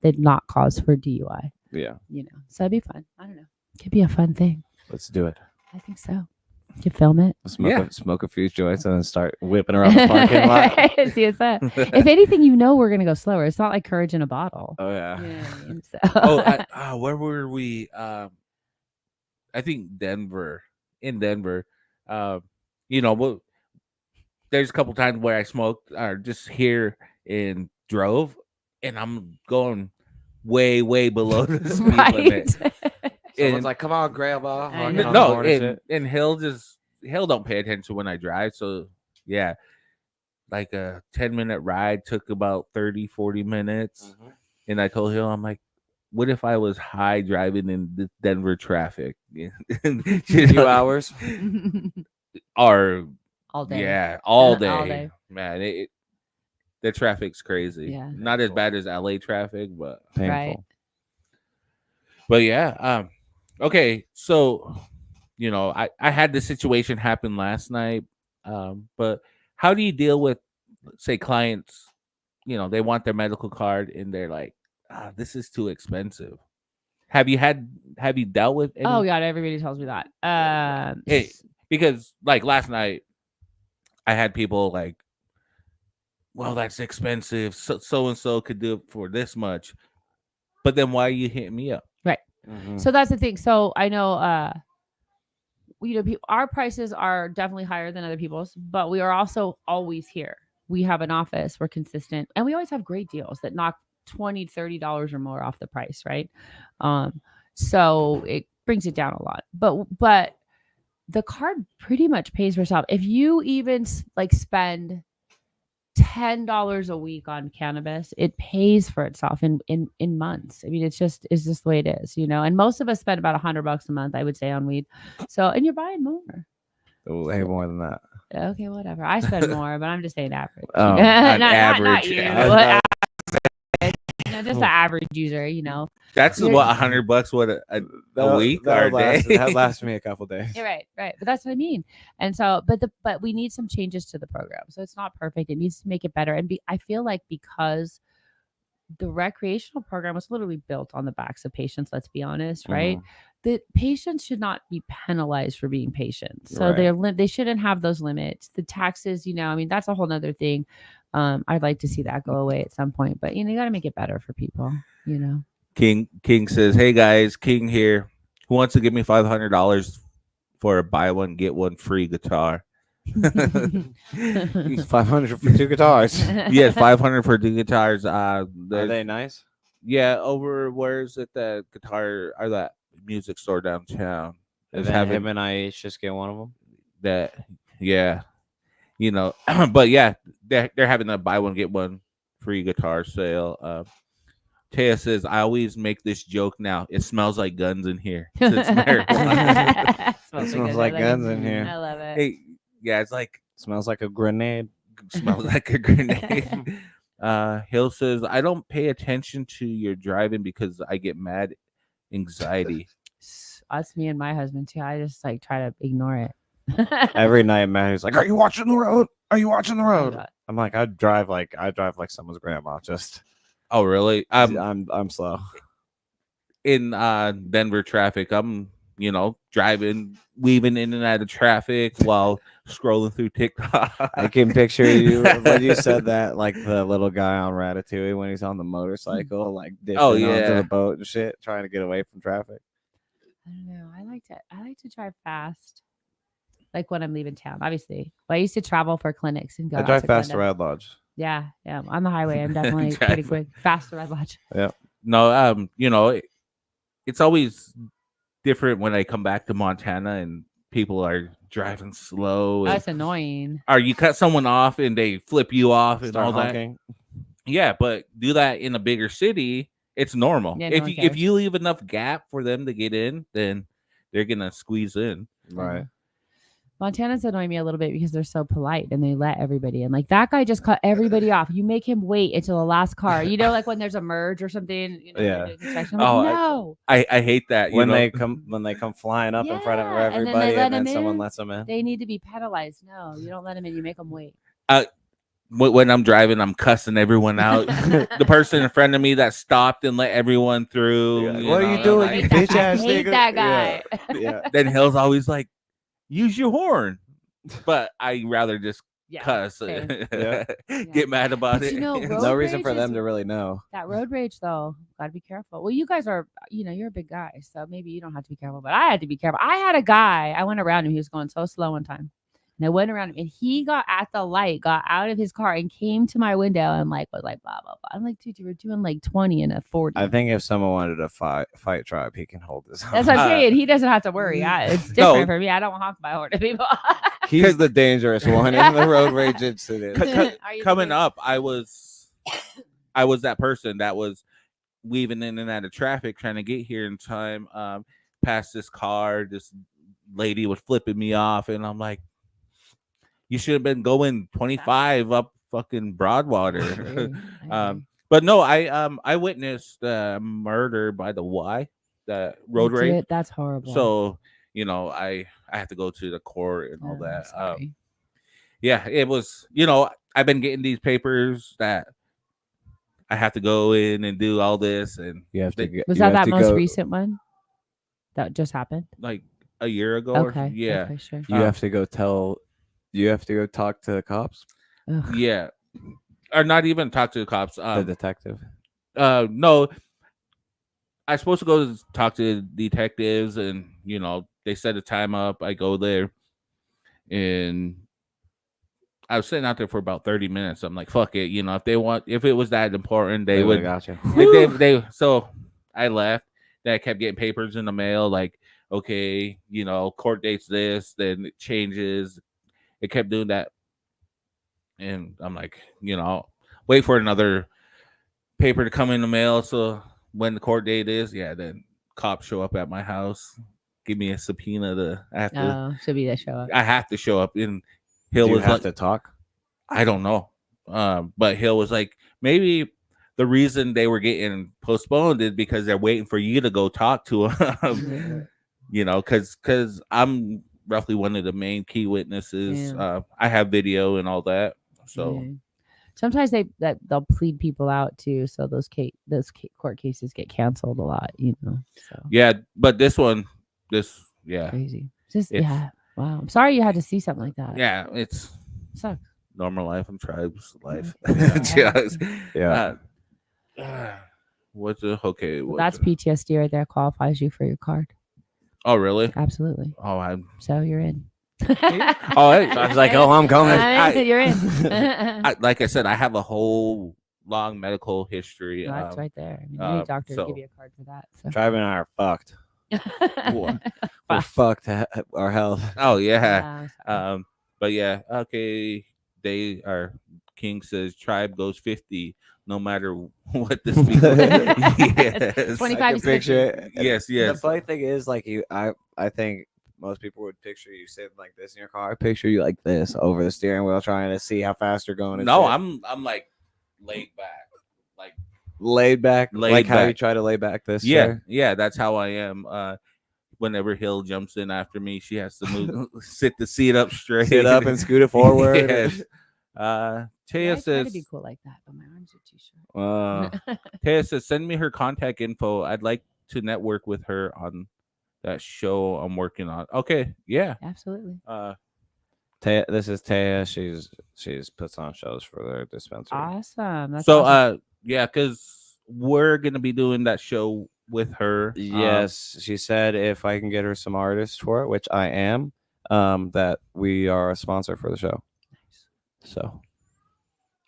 cause for DUI. Yeah. So it'd be fun. I don't know. Could be a fun thing. Let's do it. I think so. You could film it. Smoke a few joints and then start whipping around the parking lot. See, it's that. If anything, we're gonna go slower. It's not like courage in a bottle. Oh yeah. You know what I mean? So. Where were we? I think Denver. In Denver, there's a couple times where I smoked or just here and drove, and I'm going way below the speed limit. Someone's like, "Come on, Grandma." I honking know. on the No, horn and and Hill don't pay attention when I drive. So yeah, like a 10-minute ride took about 30-40 minutes. And I told Hill, I'm like, what if I was high driving in the Denver traffic? few hours. Or All day. yeah, all day. All day. Man, the traffic's crazy. Yeah. Not as bad as LA traffic, but Painful. Right. But yeah, okay, so I had this situation happen last night. But how do you deal with, say, clients, they want their medical card and they're like, this is too expensive. Have you dealt with any? Oh God, everybody tells me that. Hey, because like last night, I had people like, well, that's expensive. So and so could do it for this much. But then why are you hitting me up? Right. So that's the thing. So I know, our prices are definitely higher than other people's, but we are also always here. We have an office. We're consistent, and we always have great deals that knock $20, $30 or more off the price. Right. So it brings it down a lot, but the card pretty much pays for itself. If you even like spend $10 a week on cannabis, it pays for itself in months. I mean, it's just the way it is, and most of us spend about $100 a month, I would say, on weed. So, and you're buying more. Way more than that. Okay, whatever. I spend more, but I'm just saying average. Oh, an Not average. you. Just the average user, That's what $100 what a week or a day. That lasts me a couple days. Yeah, right. But that's what I mean. And so, but we need some changes to the program. So it's not perfect. It needs to make it better. And I feel like because the recreational program was literally built on the backs of patients, let's be honest, right? The patients should not be penalized for being patients. So they shouldn't have those limits. The taxes, I mean, that's a whole nother thing. I'd like to see that go away at some point, but you got to make it better for people, King says, "Hey guys, King here. Who wants to give me $500 for a buy one get one free guitar?" 500 for 2 guitars. Yes, 500 for 2 guitars. Are they nice? Yeah, over where's it that guitar or that music store downtown? Is him and I just get one of them? But yeah, they're having a buy one get one free guitar sale. Taya says, "I always make this joke now. It smells like guns in here." Since marijuana. It smells like guns in here. I love it. Hey, yeah, it's like Smells like a grenade. smells like a grenade. Hill says, "I don't pay attention to your driving because I get mad anxiety." That's me and my husband too. I just like try to ignore it. Every night, man, he's like, "Are you watching the road? Are you watching the road?" God. I'm like, I drive like someone's grandma. Just Oh, really? I'm slow. In Denver traffic, I'm driving, weaving in and out of traffic while scrolling through TikTok. I can picture you when you said that, like the little guy on Ratatouille when he's on the motorcycle, like dipping onto the boat and shit, trying to get away from traffic. I don't know. I like to drive fast. Like when I'm leaving town, obviously. But I used to travel for clinics and go. I drive fast to Red Lodge. Yeah. On the highway, I'm definitely pretty quick. Fast to Red Lodge. Yeah. No, it's always different when I come back to Montana and people are driving slow. That's annoying. Or you cut someone off and they flip you off and Start all honking. that. Yeah, but do that in a bigger city, it's normal. Yeah, if you leave enough gap for them to get in, then they're gonna squeeze in. Right. Montana's annoying me a little bit because they're so polite and they let everybody in. Like that guy just cut everybody off. You make him wait until the last car. Like when there's a merge or something. Yeah. I'm like, no. I hate that. When they come flying up in front of everybody and then someone lets them in. They need to be penalized. No, you don't let them in. You make them wait. When I'm driving, I'm cussing everyone out. The person in front of me that stopped and let everyone through. Yeah. What are you doing, you bitch ass nigga? I hate that guy. Yeah. Then Hill's always like, use your horn. But I rather just cuss. Get mad about it. No reason for them to really know. That road rage, though, gotta be careful. Well, you guys are, you're a big guy, so maybe you don't have to be careful. But I had to be careful. I had a guy. I went around him. He was going so slow one time. And I went around him and he got at the light, got out of his car and came to my window and was like, blah, blah, blah. I'm like, dude, you were doing like 20 and a 40. I think if someone wanted to fight tribe, he can hold his own. That's what I'm saying. He doesn't have to worry. It's different for me. I don't honk my horn to people. He's the dangerous one in the road rage incident. Coming up, I was that person that was weaving in and out of traffic trying to get here in time. Past this car, this lady was flipping me off, and I'm like, you should have been going 25 up fucking Broadwater. But no, I witnessed murder by the Y, the road rage. That's horrible. So I had to go to the court and all that. It was. I've been getting these papers that I have to go in and do all this, and You have to. Was you have that to most go- recent one that just happened? like a year ago. Okay. Yeah. Okay, sure. You have to go tell. You have to go talk to the cops. Ugh. Yeah. Or not even talk to the cops. The detective. No. I'm supposed to go talk to detectives, and they set a time up. I go there, and I was sitting out there for about 30 minutes. I'm like, fuck it. If it was that important, they would. Gotcha. So I left. Then I kept getting papers in the mail, like, okay, court date's this, then it changes. It kept doing that. And I'm like, wait for another paper to come in the mail. So when the court date is, then cops show up at my house, give me a subpoena Should be the show up. I have to show up. And Hill Do you was have like, to talk? I don't know. But Hill was like, maybe the reason they were getting postponed is because they're waiting for you to go talk to them. Because I'm roughly one of the main key witnesses. Yeah. I have video and all that. So sometimes they'll plead people out too, so those court cases get canceled a lot. So yeah, but this crazy. Wow. I'm sorry you had to see something like that. Yeah, it's sucks. Normal life and tribes life. Yeah. What's okay? That's PTSD right there. Qualifies you for your card. Oh, really? Absolutely. Oh, so you're in. I was like, I'm coming. You're in. Like I said, I have a whole long medical history. That's right there. Any doctor will give you a card for that. So. Tribe and I are fucked. We're fucked our health. Oh yeah. But yeah, okay. King says tribe goes 50 no matter what the speaker. Yes. 25 is picture. Yes. The funny thing is, like I think most people would picture you sitting like this in your car. I picture you like this over the steering wheel, trying to see how fast you're going. No, I'm like laid back, like how you try to lay back this. Yeah, that's how I am. Whenever Hill jumps in after me, she has to move, sit the seat up straight, sit up and scoot it forward. Yes. Taya says, try to be cool like that, but my arms are too short. Taya says, send me her contact info. I'd like to network with her on that show I'm working on. Okay, yeah, absolutely. Taya, this is Taya. She's puts on shows for their dispensary. Awesome. That's so awesome. yeah, because we're gonna be doing that show with her. Yes, she said if I can get her some artists for it, which I am, that we are a sponsor for the show. So,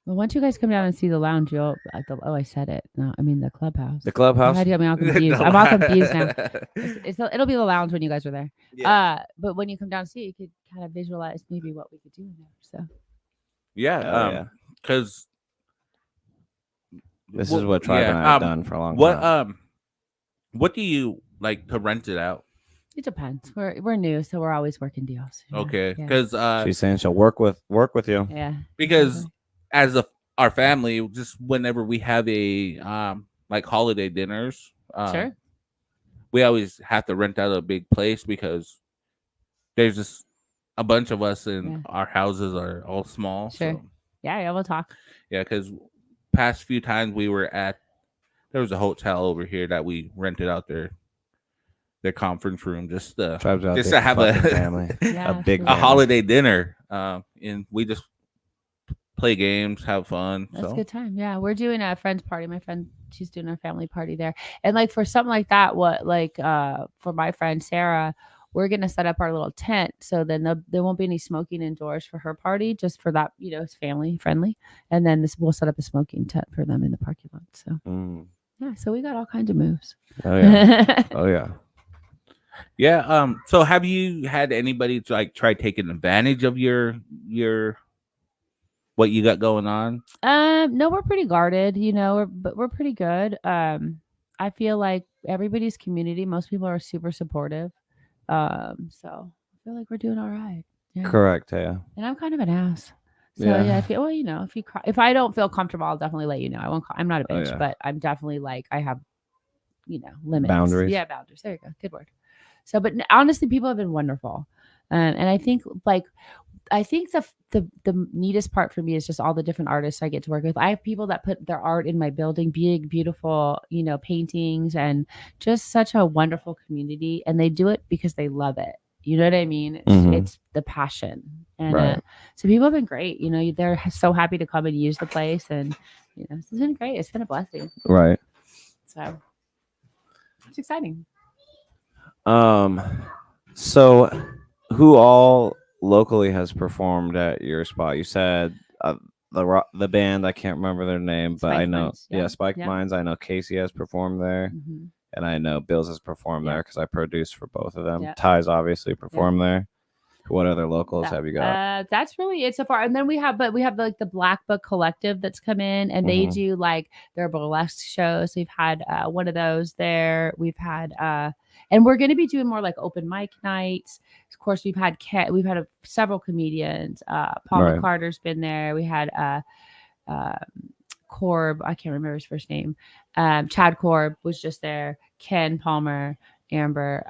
well, once you guys come down and see the lounge, you'll I said it. No, I mean the clubhouse. The clubhouse. I'm all confused. I'm all confused now. It'll be the lounge when you guys are there. Yeah. But when you come down and see it, you could kind of visualize maybe what we could do in there. So. Yeah. Because this is what Tribe and I have done for a long time. What do you like to rent it out? It depends. We're new, so we're always working deals. Okay, because she's saying she'll work with you. Yeah. Because as our family, just whenever we have a like holiday dinners, sure, we always have to rent out a big place because there's just a bunch of us and our houses are all small. Sure. So. Yeah, we'll talk. Yeah, because past few times we were there was a hotel over here that we rented out their conference room just to have a big holiday dinner, and we just play games, have fun. That's a good time. Yeah, we're doing a friend's party. My friend, she's doing her family party there, and like for something like that, for my friend Sarah, we're gonna set up our little tent, so then there won't be any smoking indoors for her party, just for that, it's family friendly, and then we'll set up a smoking tent for them in the parking lot. So yeah, so we got all kinds of moves. Oh yeah, oh yeah. Yeah. So have you had anybody like try taking advantage of your what you got going on? No, we're pretty guarded, but we're pretty good. I feel like everybody's community, most people are super supportive. So I feel like we're doing all right. Yeah. Correct, yeah. And I'm kind of an ass. So yeah, if I don't feel comfortable, I'll definitely let you know. I'm not a bitch, but I'm definitely like I have, limits. Boundaries. Yeah, boundaries. There you go. Good word. So, but honestly, people have been wonderful. And I think like I think the neatest part for me is just all the different artists I get to work with. I have people that put their art in my building, big, beautiful, paintings, and just such a wonderful community. And they do it because they love it. You know what I mean? It's the passion. And Right. so people have been great. They're so happy to come and use the place. And, it's been great. It's been a blessing. Right. So it's exciting. So who all locally has performed at your spot? You said the band, I can't remember their name, but Spike I know, Minds, yeah. Spike Yeah. Minds. I know Casey has performed there, and I know Bills has performed there because I produced for both of them. Yeah. Ty's obviously performed there. What other locals have you got? That's really it so far. And then we have like the Black Book Collective that's come in, and they do like their burlesque shows. We've had one of those there. We've had and we're going to be doing more like open mic nights. Of course, we've had several comedians. Paul McCarter's been there. We had Korb. I can't remember his first name. Chad Korb was just there. Ken Palmer. Amber,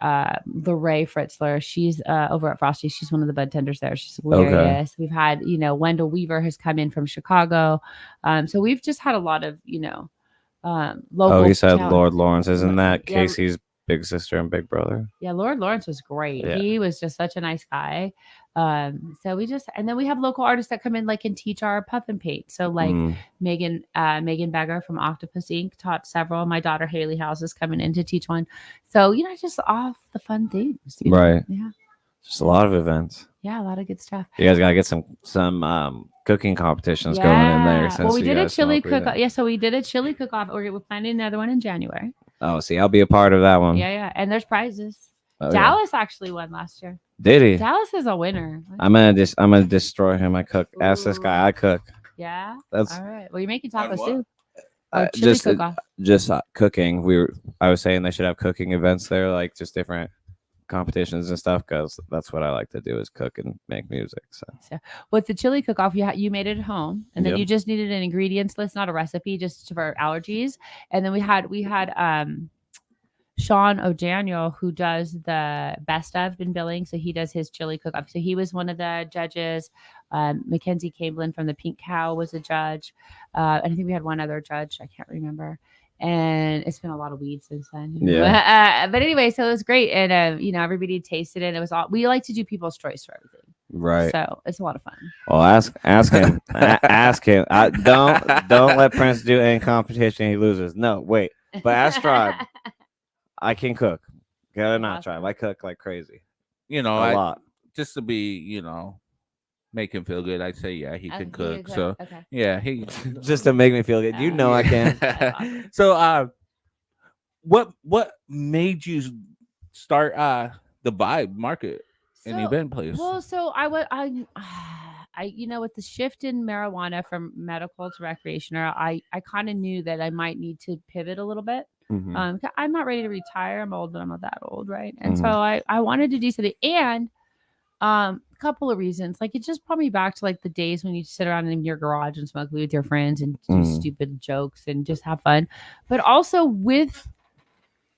Lorraine Fritzler, she's over at Frosty. She's one of the bud tenders there. She's hilarious. Okay. We've had, Wendell Weaver has come in from Chicago. So we've just had a lot of, local. Oh, he said Lord Lawrence. Isn't that Casey's big sister and big brother? Yeah, Lord Lawrence was great. Yeah. He was just such a nice guy. So and then we have local artists that come in like and teach our puff and paint. So like Megan Beggar from Octopus Inc. taught several. My daughter Haley House is coming in to teach one. So just off the fun things. Right. Yeah. Just a lot of events. Yeah, a lot of good stuff. You guys gotta get some cooking competitions going in there. Well, we did a chili cook-off. Yeah, so we did a chili cook-off. We're planning another one in January. Oh, see, I'll be a part of that one. Yeah. And there's prizes. Oh, Dallas actually won last year. Did he? Dallas is a winner. I'm gonna destroy him. I cook. Ooh. Ask this guy. I cook. Yeah. That's all right. Well, you're making tacos too. Just cooking. I was saying they should have cooking events there, like just different competitions and stuff, because that's what I like to do is cook and make music. So with the chili cook-off, you made it at home, and then you just needed an ingredients list, not a recipe, just for allergies. And then we had Sean O'Daniel, who does the best of in billing, so he does his chili cook-off. So he was one of the judges. Mackenzie Camblin from the Pink Cow was a judge. And I think we had one other judge. I can't remember. And it's been a lot of weed since then. Yeah. But anyway, so it was great. And, everybody tasted it. It was we like to do people's choice for everything. Right. So it's a lot of fun. Well, ask him. Ask him. Don't let Prince do any competition. He loses. No, wait. But ask Tribe. I can cook. Gotta not Tribe. I cook like crazy. A lot. Just to be, make him feel good. I'd say, he can cook. So, okay. Yeah, he just to make me feel good. I can. Awesome. So, what made you start the Vibe Market and event place? Well, so I with the shift in marijuana from medical to recreational, I kind of knew that I might need to pivot a little bit. I'm not ready to retire. I'm old, but I'm not that old, right? And so I wanted to do something, and a couple of reasons. Like, it just brought me back to like the days when you sit around in your garage and smoke weed with your friends and do stupid jokes and just have fun. But also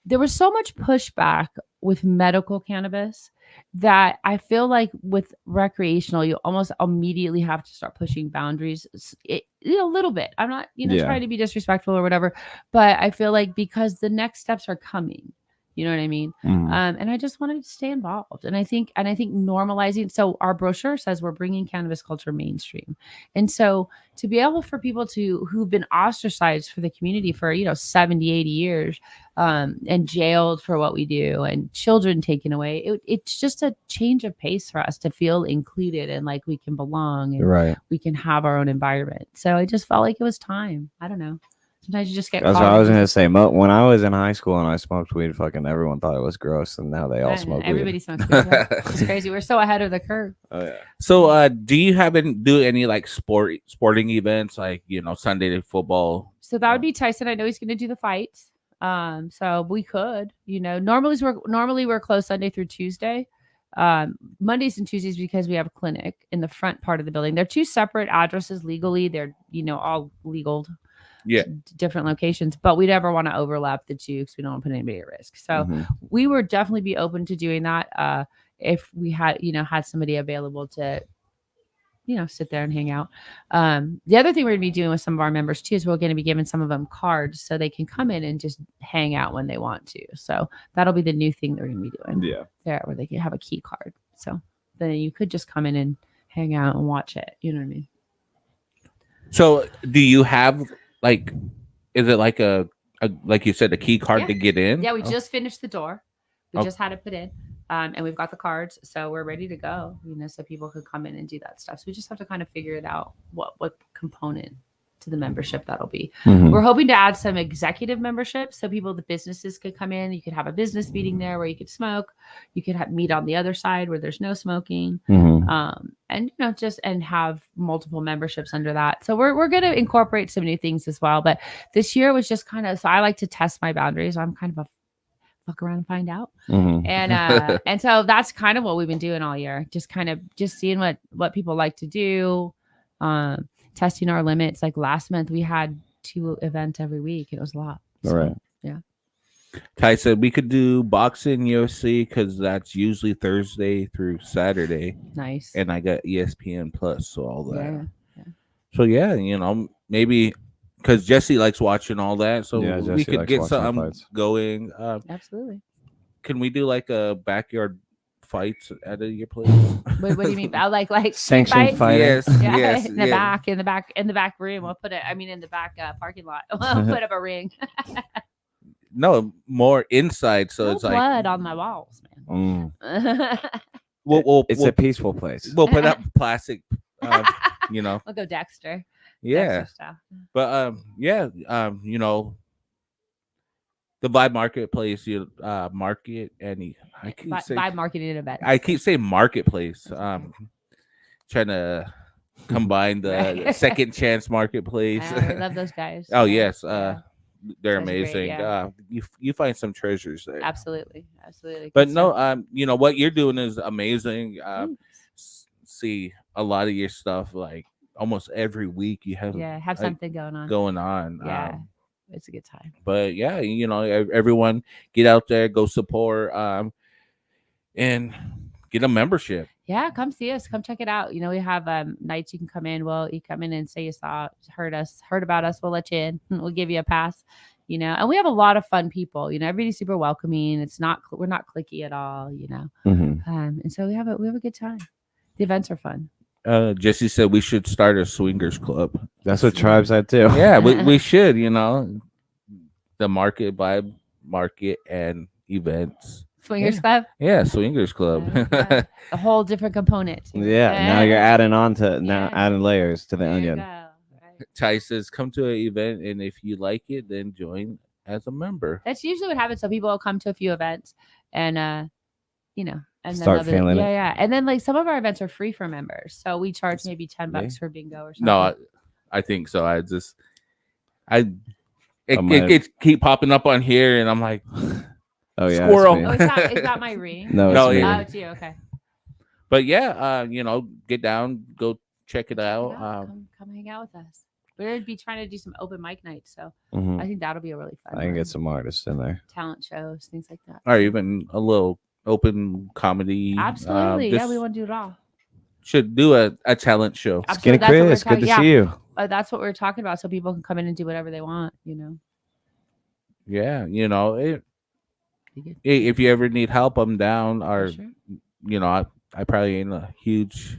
there was so much pushback with medical cannabis that I feel like with recreational, you almost immediately have to start pushing boundaries a little bit. I'm not, trying to be disrespectful or whatever, but I feel like because the next steps are coming, you know what I mean? And I just wanted to stay involved. And I think normalizing. So our brochure says we're bringing cannabis culture mainstream. And so to be able for people who've been ostracized for the community for, 70, 80 years, and jailed for what we do and children taken away, it's just a change of pace for us to feel included and like we can belong and we can have our own environment. So I just felt like it was time. I don't know. Sometimes you just get. That's what I was gonna say. When I was in high school and I smoked weed, fucking everyone thought it was gross, and now they all smoke weed. Everybody smokes weed. It's crazy. We're so ahead of the curve. Oh yeah. So, do you do any like sporting events, like Sunday football? So that would be Tyson. I know he's gonna do the fights. So we could, normally we're closed Sunday through Tuesday. Mondays and Tuesdays because we have a clinic in the front part of the building. They're two separate addresses legally. They're all legal. Yeah, different locations, but we never want to overlap the two because we don't want to put anybody at risk. So we would definitely be open to doing that if we had had somebody available to sit there and hang out. The other thing we're going to be doing with some of our members too is we're going to be giving some of them cards so they can come in and just hang out when they want to. So that'll be the new thing they're going to be doing. Yeah. There, where they can have a key card. So then you could just come in and hang out and watch it. You know what I mean? So do you have like, is it like a like you said, a key card Yeah. to get in? Yeah, we just finished the door. We Oh. just had it put in. And we've got the cards, so we're ready to go, so people could come in and do that stuff. So we just have to kind of figure it out what component to the membership that'll be. Mhm. We're hoping to add some executive membership, so the businesses could come in. You could have a business meeting there where you could smoke. You could meet on the other side where there's no smoking, Mhm. and and have multiple memberships under that. So we're going to incorporate some new things as well. But this year was just kind of, so I like to test my boundaries. I'm kind of a fuck around and find out. Mhm. And so that's kind of what we've been doing all year. Just seeing what people like to do, testing our limits. Like last month we had 2 events every week. It was a lot. All right. Yeah. Ty said we could do boxing UFC because that's usually Thursday through Saturday. Nice. And I got ESPN Plus, so all that. Yeah. So yeah, maybe because Jesse likes watching all that, so Yeah, we Jesse could likes get watching something fights. going. Absolutely. Can we do like a backyard fights at your place? What do you mean? Like Sanctioned fight? fighting. Yes, Yeah, yes, in the yeah. back room. We'll put it. I mean, in the back parking lot. We'll put up a ring. No, more inside. So No it's like blood on my walls, Mm. man. It's a peaceful place. we'll put up plastic. We'll go Dexter. Yeah. Dexter style. But the Vibe Marketplace, market and I keep saying By marketing event. I keep saying marketplace. Trying to combine the Right. Second Chance Marketplace. I love those guys. Oh Yeah. yes, Yeah. they're Those are great, amazing. yeah. You find some treasures there. Absolutely. But Good no, stuff. what you're doing is amazing. Thanks. See a lot of your stuff like almost every week you have Have like, something going on. going on. Yeah. It's a good time. But yeah, everyone get out there, go support, and get a membership. Yeah, come see us. Come check it out. We have nights you can come in. Well, you come in and say you heard about us. We'll let you in. We'll give you a pass. And we have a lot of fun people. Everybody's super welcoming. We're not cliquey at all. Mhm. And so we have a good time. The events are fun. Jesse said we should start a swingers club. That's what Tribe said too. Yeah, we should. The vibe market and events. Swingers Club. Yeah, swingers club. Yeah. A whole different component. Yeah. Now you're adding on to Yeah. adding layers to the There you onion. go. Right. Ty says, come to an event, and if you like it, then join as a member. That's usually what happens. So people will come to a few events and and then Start feeling it. Yeah. And then like some of our events are free for members. So we charge maybe $10 for bingo or something. No, I think so. It might- keep popping up on here, and I'm like, Oh yeah. Squirrel. it's me. Is that my ring? No, No, it's me. Oh, it's you. Okay. but yeah, get down, go check it out. Come hang out with us. We're going to be trying to do some open mic nights. So Mhm. I think that'll be a really fun I can one. get some artists in there. Talent shows, things like that. Or even a little open comedy. Absolutely. Yeah, we want to do it all. should do a talent show. Skinny Absolutely. That's what we're Chris, good to talking- see you. That's what we're talking about. So people can come in and do whatever they want, Yeah, if you ever need help, I'm down. Or For sure. I probably ain't a huge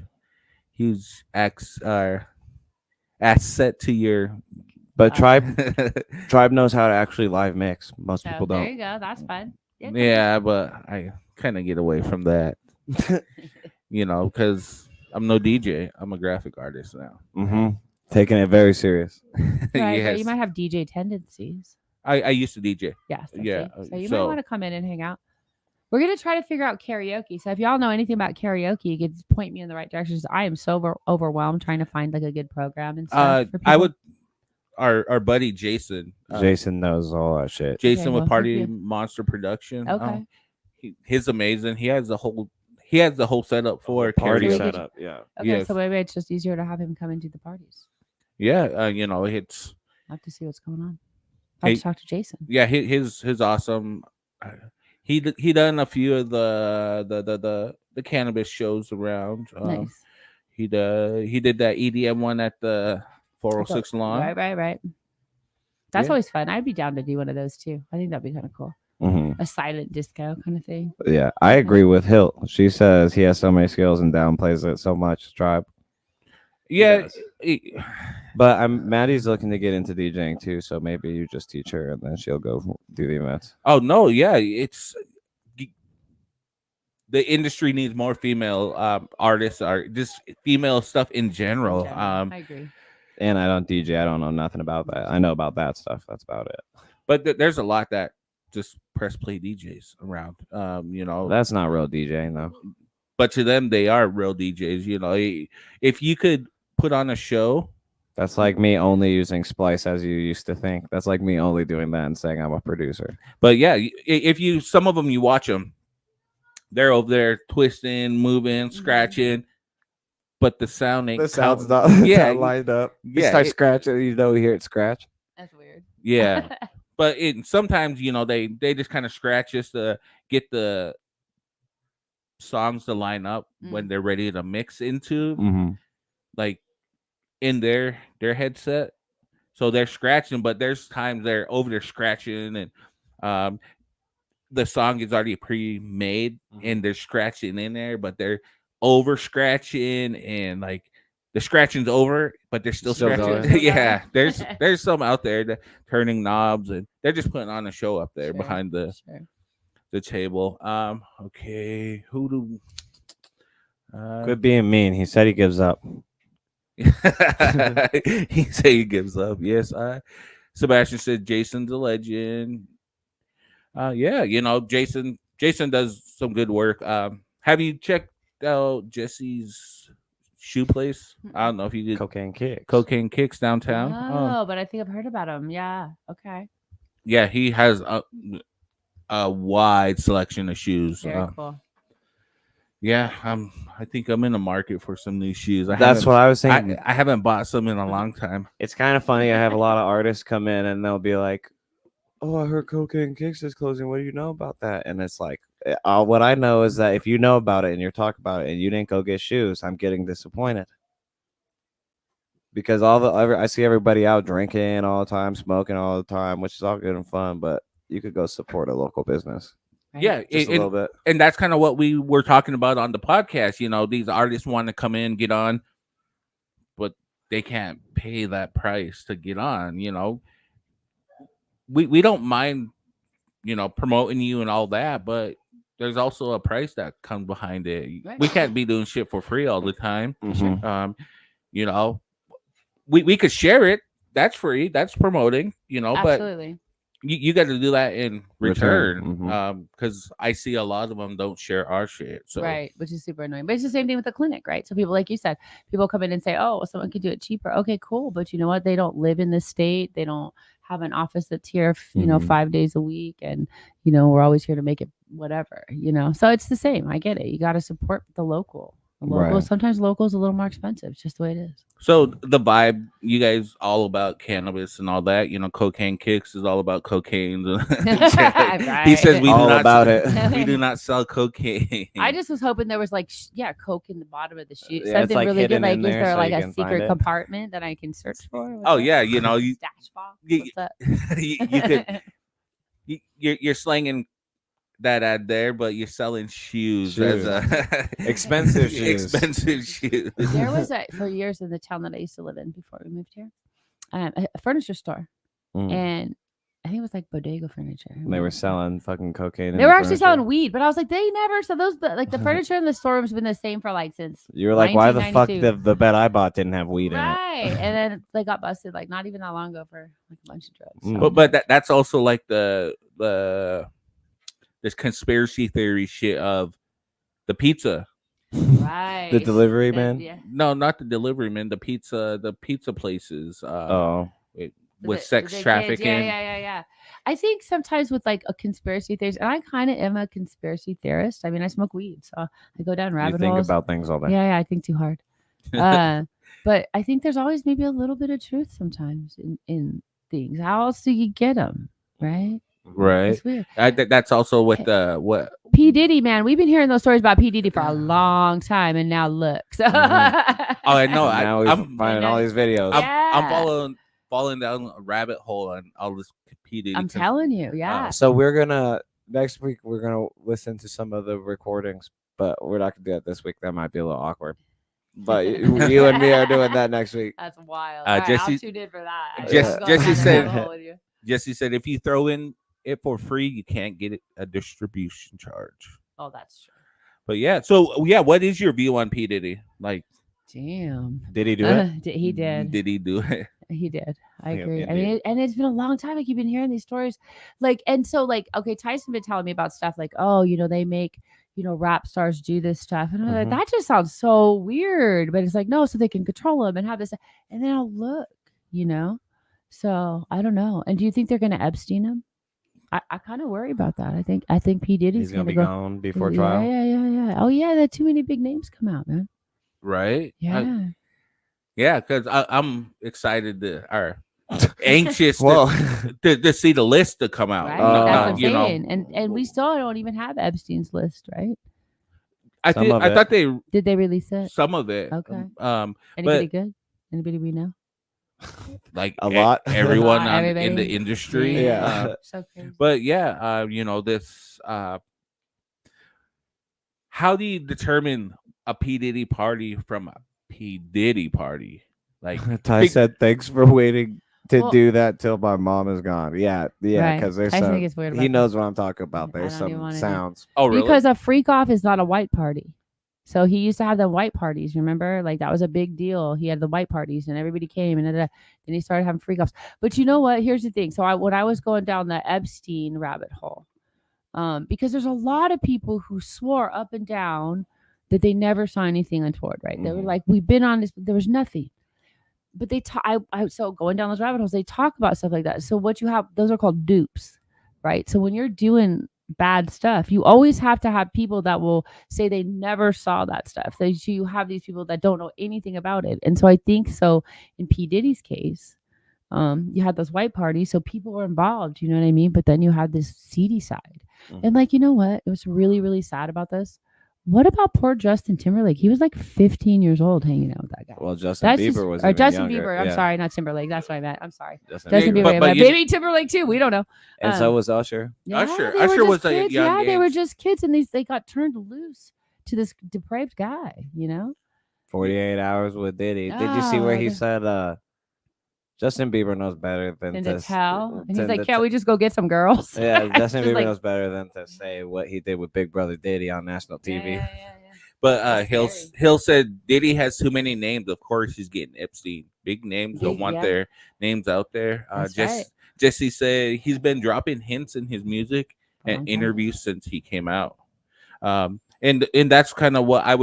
asset to your. But Tribe knows how to actually live mix. Most So people there don't. you go. That's fun. Yeah. Yeah, but I kind of get away from that, because I'm no DJ. I'm a graphic artist now. Mm-hmm. Taking it very serious. Right, but Yes. you might have DJ tendencies. I used to DJ. Yes. Yeah, So you might so- want to come in and hang out. We're gonna try to figure out karaoke. So if y'all know anything about karaoke, you could point me in the right direction. I am so overwhelmed trying to find like a good program and stuff. For I people. would. Our buddy Jason. Jason knows all that shit. Jason Okay, with well, Party yeah. Monster Production. Okay. He's amazing. He has the whole setup for Party karaoke. setup. Yeah. Okay, yes. so maybe it's just easier to have him come and do the parties. Yeah, it's I'll have to see what's going on. I'll Hey, have to talk to Jason. yeah, his awesome. He done a few of the cannabis shows around. Nice. He did that EDM one at the 406 lawn. Right. That's Yeah. always fun. I'd be down to do one of those too. I think that'd be kind of cool. Mhm. A silent disco kind of thing. Yeah, I agree with Hilt. She says he has so many skills and downplays it so much. Tribe. Yeah, does. But Maddie's looking to get into DJing too, so maybe you just teach her and then she'll go do the events. oh no, yeah, it's the industry needs more female artists, or just female stuff in general. I agree. And I don't DJ. I don't know nothing about that. I know about that stuff. That's about it. But there's a lot that just press play DJs around. That's not real DJing though. But to them, they are real DJs. If you could put on a show. That's like me only using Splice as you used to think. That's like me only doing that and saying I'm a producer. But yeah, if some of them, you watch them, they're over there twisting, moving, scratching, but the sound ain't. The sound's not lined up. You start scratching, you hear it scratch. That's weird. Yeah, but sometimes they just kind of scratch just to get the songs to line up when they're ready to mix into, like in their headset. So they're scratching, but there's times they're over there scratching, and the song is already pre-made, and they're scratching in there, but they're over scratching, and like the scratching's over, but they're still scratching. Yeah, there's some out there that turning knobs, and they're just putting on a show up there behind the table. Okay, who do? Quit being mean. He said he gives up. He said he gives up. Yes, Sebastian said Jason's a legend. Yeah, Jason does some good work. Have you checked out Jesse's shoe place? I don't know if you did. Cocaine Kicks downtown. Oh, but I think I've heard about him. Yeah. Okay. Yeah, he has a wide selection of shoes. Very cool. Yeah, I think I'm in the market for some new shoes. That's what I was thinking. I haven't bought some in a long time. It's kind of funny. I have a lot of artists come in and they'll be like, "Oh, I heard Cocaine Kicks is closing. What do you know about that?" And it's like, what I know is that if you know about it and you're talking about it and you didn't go get shoes, I'm getting disappointed. Because I see everybody out drinking all the time, smoking all the time, which is all good and fun, but you could go support a local business. Yeah, just a little bit. And that's kind of what we were talking about on the podcast. These artists want to come in, get on, but they can't pay that price to get on. We don't mind, promoting you and all that, but there's also a price that comes behind it. Right. We can't be doing shit for free all the time. We could share it. That's free. That's promoting. Absolutely. But you got to do that in return, because I see a lot of them don't share our shit. So right, which is super annoying. But it's the same thing with the clinic, right? So people, like you said, people come in and say, "Oh, well, someone could do it cheaper." Okay, cool. But you know what? They don't live in this state. They don't have an office that's here, 5 days a week, and we're always here to make it whatever. So it's the same. I get it. You got to support the local. Right. Sometimes local is a little more expensive. It's just the way it is. So the vibe, you guys all about cannabis and all that. Cocaine Kicks is all about cocaine. Right. He says we all do not about it. We do not sell cocaine. I just was hoping there was coke in the bottom of the shoe. Yeah, something like really good. Like, is there there so like you a can secret compartment that I can search for? What's yeah, you stash box. What's that? You could. You're slanging that ad there, but you're selling shoes. As expensive shoes. Expensive shoes. There was for years in the town that I used to live in before we moved here, a furniture store, and I think it was like Bodega Furniture. And they were selling fucking cocaine. They were actually selling weed, but I was like, they never. So those like the furniture in the store has been the same for since. You were like, why the fuck the bed I bought didn't have weed in it? Right, and then they got busted not even that long ago for a bunch of drugs. So. But that's also like the this conspiracy theory shit of the pizza. Right. The delivery man? Yeah. No, not the delivery man. The pizza places. With sex trafficking. Yeah. I think sometimes with a conspiracy theories, and I kind of am a conspiracy theorist. I mean, I smoke weed, so I go down rabbit holes. You think about things all day. Yeah, I think too hard. But I think there's always maybe a little bit of truth sometimes in things. How else do you get them, right? Right. It's weird. That's also with what P. Diddy, man, we've been hearing those stories about P. Diddy for a long time, and now look. So Oh, I know. Now I'm finding all these videos. I'm falling down a rabbit hole on all this P. Diddy. I'm telling you, yeah. So we're gonna next week we're gonna listen to some of the recordings, but we're not gonna do that this week. That might be a little awkward. But you and me are doing that next week. That's wild. Uh, All right, Jesse- I'll tune in for that. Jesse- I'm going Jesse down that said- rabbit hole with you. Jesse said if you throw in it for free, you can't get a distribution charge. Oh, that's true. But yeah, so yeah, what is your view on P. Diddy? Like, Damn. Did he do it? He did. Did he do it? He did. I Yeah, agree. I indeed. mean, and it's been a long time. I keep been hearing these stories, like, and so, like, okay, Tyson been telling me about stuff like, oh, they make, rap stars do this stuff, and I'm like, Mhm. that just sounds so weird. But it's like, no, so they can control them and have this, and then I'll look, So I don't know. And do you think they're going to Epstein him? I kind of worry about that. I think P. Diddy's He's gonna going be to go. gone before trial. Yeah. Oh yeah, there too many big names come out, man. Right? Yeah. Yeah, because I'm excited or anxious Well, to see the list to come out. Right. Oh, That's what I'm you know, saying. And we still don't even have Epstein's list, right? I Some think of I it. thought they Did they release it? some of it. Okay. but- Anybody good? Anybody we know? Like A lot. everyone Lot, in the everybody. industry. Yeah. So crazy. But yeah, this. How do you determine a P. Diddy party from a P. Diddy party? Like, Ty big- said, "Thanks for waiting to Well- do that till my mom is gone." Yeah, Right. because there's I think some. it's weird He about knows what I'm talking about. I There's don't even some wanna do- sounds. oh really? Because a freak off is not a white party. So he used to have the white parties, remember? Like that was a big deal. He had the white parties and everybody came and then he started having freak offs. But you know what? Here's the thing. So when I was going down the Epstein rabbit hole, because there's a lot of people who swore up and down that they never saw anything untoward, right? They were Mhm. like, we've been on this, there was nothing. But they talk, so going down those rabbit holes, they talk about stuff like that. So what you have, those are called dupes, right? So when you're doing bad stuff, you always have to have people that will say they never saw that stuff. So you have these people that don't know anything about it. And so I think so in P. Diddy's case, you had those white parties, so people were involved, you know what I mean? But then you had this seedy side. Mhm. And like, you know what? It was really, really sad about this. What about poor Justin Timberlake? He was like 15 years old hanging out with that guy. Well, Justin That's Bieber just- was or even Justin younger. Bieber. I'm Yeah, sorry, not Timberlake. That's what I meant. I'm sorry. Justin Justin Bieber. Bieber, but but you- maybe Timberlake too. We don't know. And so Um, was Usher. Usher. they were Usher just was a kids. young Yeah, they were age. just kids, and they got turned loose to this depraved guy. 48 hours with Diddy. Did you see where he Oh, said Justin Bieber knows better than And to to tell, and he's than like, to "Can't we just go get some girls?" Yeah, Justin Just Bieber like- knows better than to say what he did with Big Brother Diddy on national TV. Yeah. But That's Hill scary. Hill said Diddy has too many names. Of course, he's getting Epstein. Big names don't Big, want yeah. their names out there. That's right. Jesse said he's been dropping hints in his music and Okay. interviews since he came out. And that's kind of what I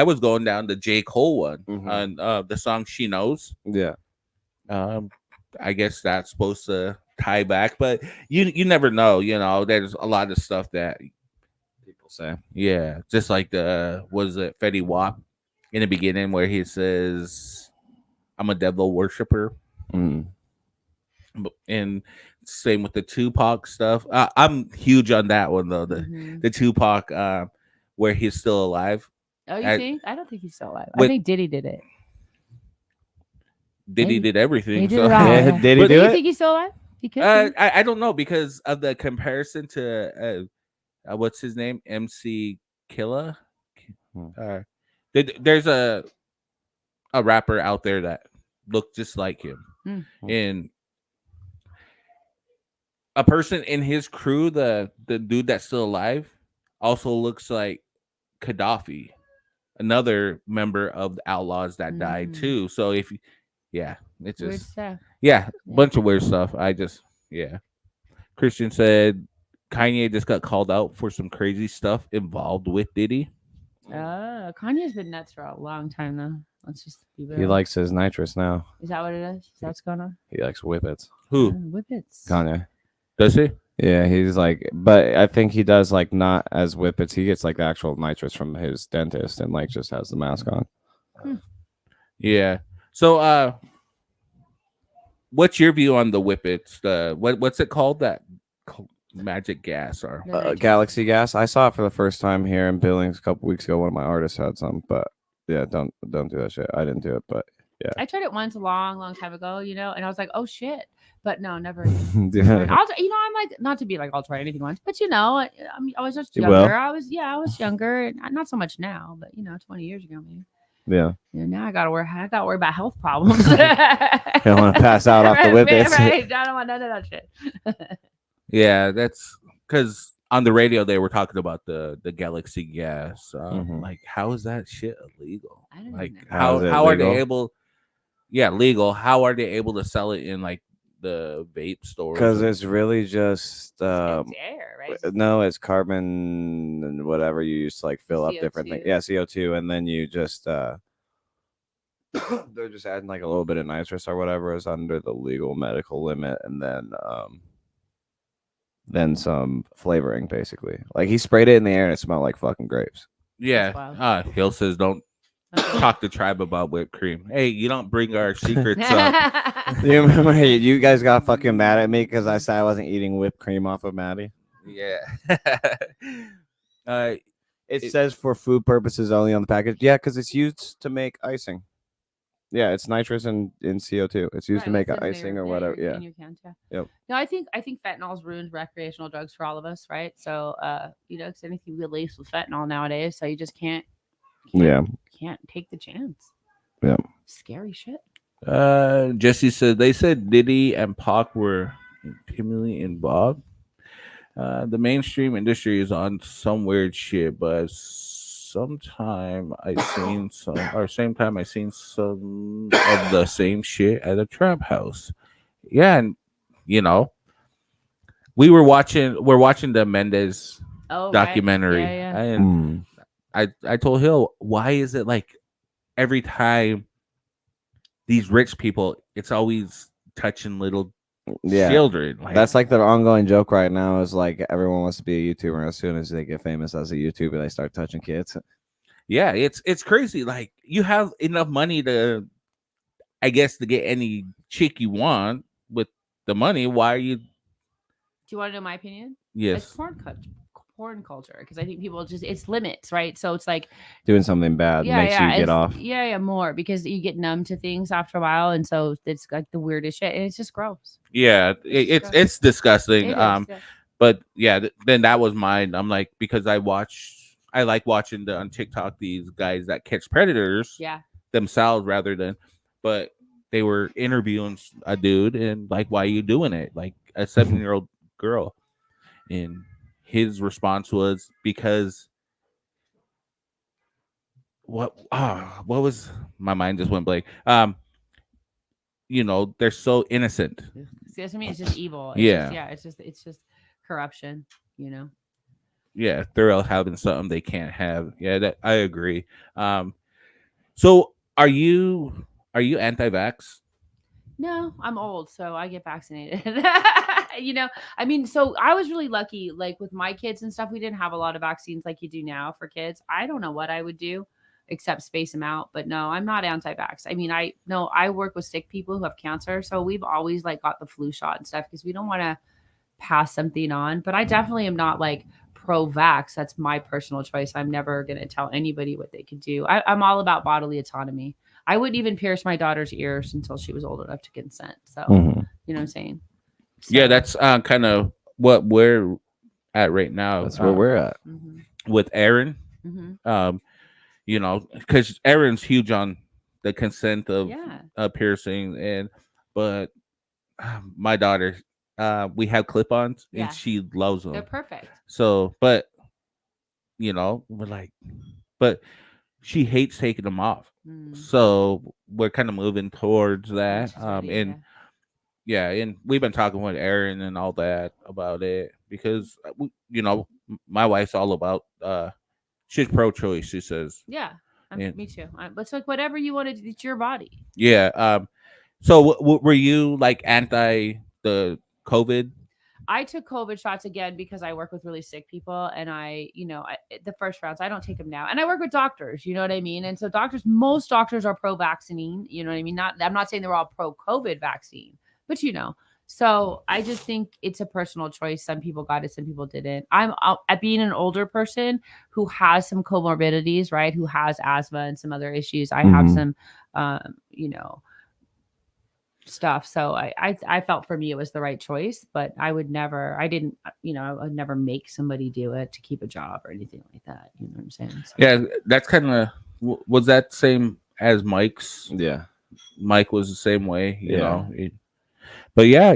was going down the J. Cole one Mhm. on the song She Knows. Yeah. I guess that's supposed to tie back, but you never know. There's a lot of stuff that People say. yeah, just like was it Fetty Wap in the beginning where he says, "I'm a devil worshiper," Mm. and same with the Tupac stuff. I'm huge on that one though. Mhm. The Tupac where he's still alive. Oh, you I- think? I don't think he's still alive. I With- think Diddy did it. Diddy Maybe. did everything. He did so- it all. Yeah, yeah. did he But do Do you it? think he's still alive? He could. be. I don't know because of the comparison to what's his name, MC Killa. Hmm. There's a rapper out there that looked just like him, Hmm. and a person in his crew, the dude that's still alive, also looks like Gaddafi, another member of the Outlaws that died Mm. too. So it's Weird just stuff. yeah, Yeah. bunch of weird stuff. Christian said Kanye just got called out for some crazy stuff involved with Diddy. Kanye's been nuts for a long time though. Let's just be real. He likes his nitrous now. Is that what it is? Is that what's going on? He likes whippets. Who Whippets. Kanye. does he? Yeah, he's like, but I think he does like not as whippets. He gets like the actual nitrous from his dentist and like just has the mask on. Yeah. So what's your view on the whippets? What's it called? That magic gas are. Galaxy gas. I saw it for the first time here in Billings a couple weeks ago. One of my artists had some, but yeah, don't do that shit. I didn't do it, but yeah. I tried it once a long time ago, and I was like, oh shit. But no, never. Yeah. I'm like, not to be like, I'll try anything once, but I was just You will. younger. I was younger, and not so much now, but 20 years ago, maybe. Yeah. Now I gotta worry about health problems. You don't want to pass out off the whippets. Right. I don't want none of that shit. Yeah, that's because on the radio they were talking about the Galaxy gas. Like, how is that shit illegal? I don't Like, know. how is it are they legal? able? Yeah, legal. How are they able to sell it in like the vape stores? Because it's really just It's air, right? no, it's carbon and whatever you use to like fill up different things. CO2. Yeah, CO2, and then you just they're just adding like a little bit of nitrous or whatever is under the legal medical limit, and then some flavoring basically. Like he sprayed it in the air and it smelled like fucking grapes. Yeah. Hill says don't talk to Tribe about whipped cream. Hey, you don't bring our secrets up. You remember you guys got fucking mad at me because I said I wasn't eating whipped cream off of Maddie? Yeah. It says for food purposes only on the package. Yeah, because it's used to make icing. Yeah, it's nitrous and in CO2. It's used to make icing or whatever. Yeah. Yep. No, I think fentanyl's ruined recreational drugs for all of us, right? So it's anything laced with fentanyl nowadays. So you just can't take the chance. Yeah. Scary shit. Jesse said they said Diddy and Pac were intimately involved. The mainstream industry is on some weird shit, but same time I seen some of the same shit at a trap house. Yeah, and we're watching the Mendes documentary. Right. Yeah. And I told Hill, why is it like every time these rich people, it's always touching little children? Like, that's like the ongoing joke right now is like everyone wants to be a YouTuber, and as soon as they get famous as a YouTuber, they start touching kids. Yeah, it's crazy. Like, you have enough money to, I guess, to get any chick you want with the money. Why are you? Do you want to know my opinion? Yes. It's porn culture, because I think people it's limits, right? So it's like doing something bad makes you get off. Yeah, more because you get numb to things after a while, and so it's like the weirdest shit, and it's just gross. Yeah, it's disgusting. It is, but yeah, then that was mine. I'm like, because I like watching on TikTok these guys that catch predators themselves rather than, but they were interviewing a dude and like, why are you doing it? Like a 7-year-old girl. And his response was because what was, my mind just went blank. They're so innocent. See, that's what I mean. It's just evil. It's just corruption, Yeah, they're all having something they can't have. Yeah, that I agree. So are you anti-vax? No, I'm old, so I get vaccinated. I mean, so I was really lucky, like with my kids and stuff, we didn't have a lot of vaccines like you do now for kids. I don't know what I would do except space them out, but no, I'm not anti-vax. I mean, I work with sick people who have cancer, so we've always like got the flu shot and stuff because we don't want to pass something on, but I definitely am not like pro-vax. That's my personal choice. I'm never going to tell anybody what they could do. I'm all about bodily autonomy. I wouldn't even pierce my daughter's ears until she was old enough to consent. So, you know what I'm saying? So, yeah, that's kind of what we're at right now. That's where we're at with Aaron. Because Aaron's huge on the consent of piercing, but my daughter, we have clip-ons and she loves them. They're perfect. So, but we're like, but she hates taking them off. So we're kind of moving towards that. And we've been talking with Aaron and all that about it because my wife's all about she's pro-choice. She says, me too. It's like whatever you want to do, it's your body. Yeah. So were you like anti the COVID? I took COVID shots again because I work with really sick people, and the first rounds, I don't take them now. And I work with doctors, you know what I mean? And so most doctors are pro-vaccine, you know what I mean? I'm not saying they're all pro-COVID vaccine, but So I just think it's a personal choice. Some people got it, some people didn't. I'm at being an older person who has some comorbidities, right? Who has asthma and some other issues. I have some, stuff. So I felt for me it was the right choice, but I would never make somebody do it to keep a job or anything like that. You know what I'm saying? So. Yeah, that's kind of was that same as Mike's. Yeah, Mike was the same way, you Yeah. know. But yeah,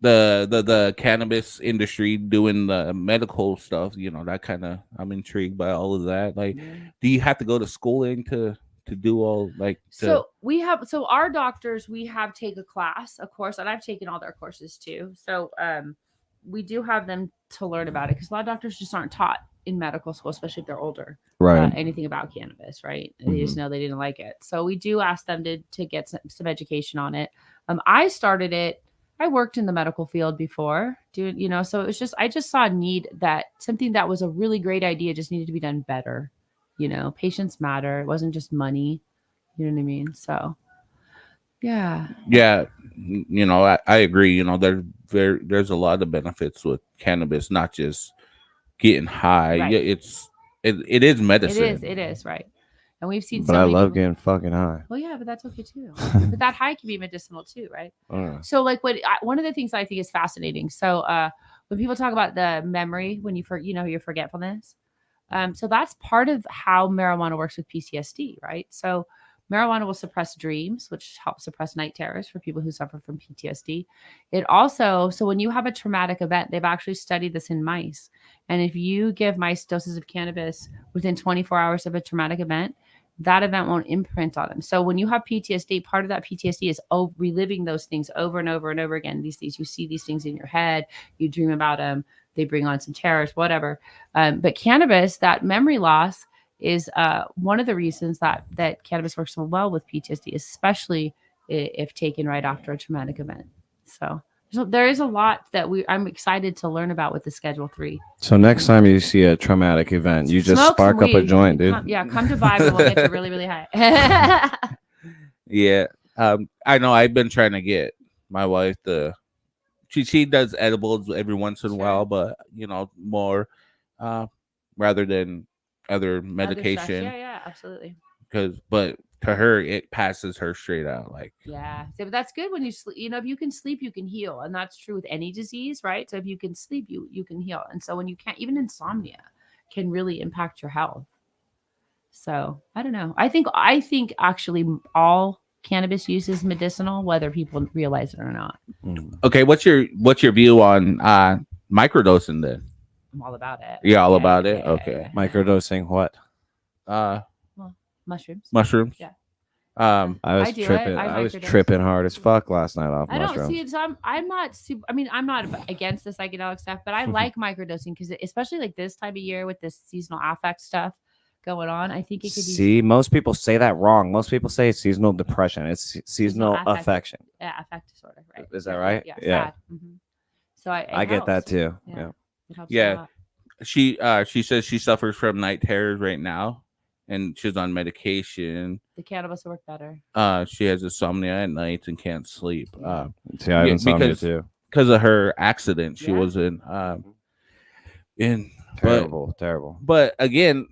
the cannabis industry doing the medical stuff, that kind of I'm intrigued by all of that. Like, do you have to go to schooling to do all So our doctors, we have take a class, of course, and I've taken all their courses too. So we do have them to learn about it because a lot of doctors just aren't taught in medical school, especially if they're older, right. Anything about cannabis, right? They just know they didn't like it. So we do ask them to get some education on it. I started it. I worked in the medical field before, so it was just, I just saw a need that something that was a really great idea just needed to be done better. Patients matter. It wasn't just money. You know what I mean? So, yeah. Yeah, I agree. There's a lot of benefits with cannabis, not just getting high. Right. Yeah, it is medicine. It is right. And we've seen. But I love getting fucking high. Well, yeah, but that's okay too. But that high can be medicinal too, right? So, like, one of the things I think is fascinating. So, when people talk about the memory, when your forgetfulness, so that's part of how marijuana works with PTSD, right? So, marijuana will suppress dreams, which helps suppress night terrors for people who suffer from PTSD. It also, so when you have a traumatic event, they've actually studied this in mice. And if you give mice doses of cannabis within 24 hours of a traumatic event, that event won't imprint on them. So when you have PTSD, part of that PTSD is reliving those things over and over and over again. These things, you see these things in your head, you dream about them, they bring on some terrors, whatever. But cannabis, that memory loss, is one of the reasons that cannabis works so well with PTSD, especially if taken right after a traumatic event. So there is a lot that I'm excited to learn about with the Schedule 3. So next time you see a traumatic event, you just spark up a joint, dude. Come to Vibe and we'll get you really, really high. Yeah, I know. I've been trying to get my wife to. She does edibles every once in a while, but more rather than other medication. Yeah, absolutely. But to her, it passes her straight out. Like, yeah, so, but that's good when you sleep. If you can sleep, you can heal, and that's true with any disease, right? So if you can sleep, you can heal, and so when you can't, even insomnia can really impact your health. So I don't know. I think actually all cannabis use is medicinal, whether people realize it or not. Okay, what's your view on microdosing then? I'm all about it. Yeah, all about it. Okay. Microdosing what? Mushrooms. Yeah. I was tripping. I was tripping hard as fuck last night off mushrooms. I don't see it. So I'm not super. I mean, I'm not against the psychedelic stuff, but I like microdosing because, especially like this time of year with this seasonal affect stuff going on, I think it could be. See, most people say that wrong. Most people say it's seasonal depression. It's seasonal affection. Yeah, affect disorder. Right. Is that right? Yeah. So I get that too. Yeah. It helps yeah. a lot. She says she suffers from night terrors right now, and she's on medication. The cannabis will work better. She has insomnia at night and can't sleep. See, I have insomnia too because of her accident. She was in terrible. But again,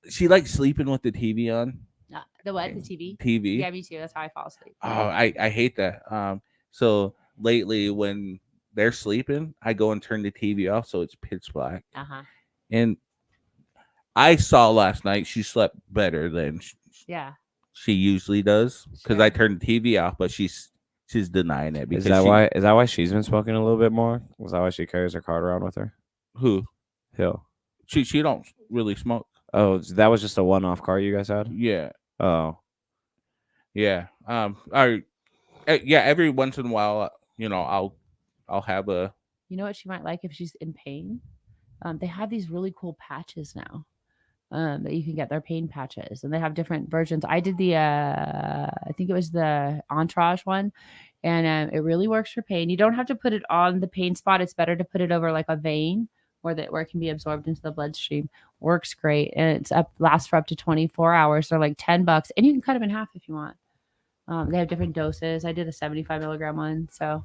she likes sleeping with the TV on. The what? The TV? TV. Yeah, me too. That's how I fall asleep. Oh, I hate that. So lately when they're sleeping, I go and turn the TV off so it's pitch black. And I saw last night she slept better than she usually does because I turned the TV off, but she's denying it. Because is that why she's been smoking a little bit more? Was that why she carries her card around with her? Who? Hill. She don't really smoke. Oh, that was just a one-off card you guys had? Yeah. Oh. Yeah. Every once in a while, I'll have a. You know what she might like if she's in pain? They have these really cool patches now that you can get. Their pain patches, and they have different versions. I did the, I think it was the Entourage one, and it really works for pain. You don't have to put it on the pain spot. It's better to put it over like a vein where it can be absorbed into the bloodstream. Works great, and lasts for up to 24 hours. They're like $10, and you can cut them in half if you want. They have different doses. I did a 75 milligram one. So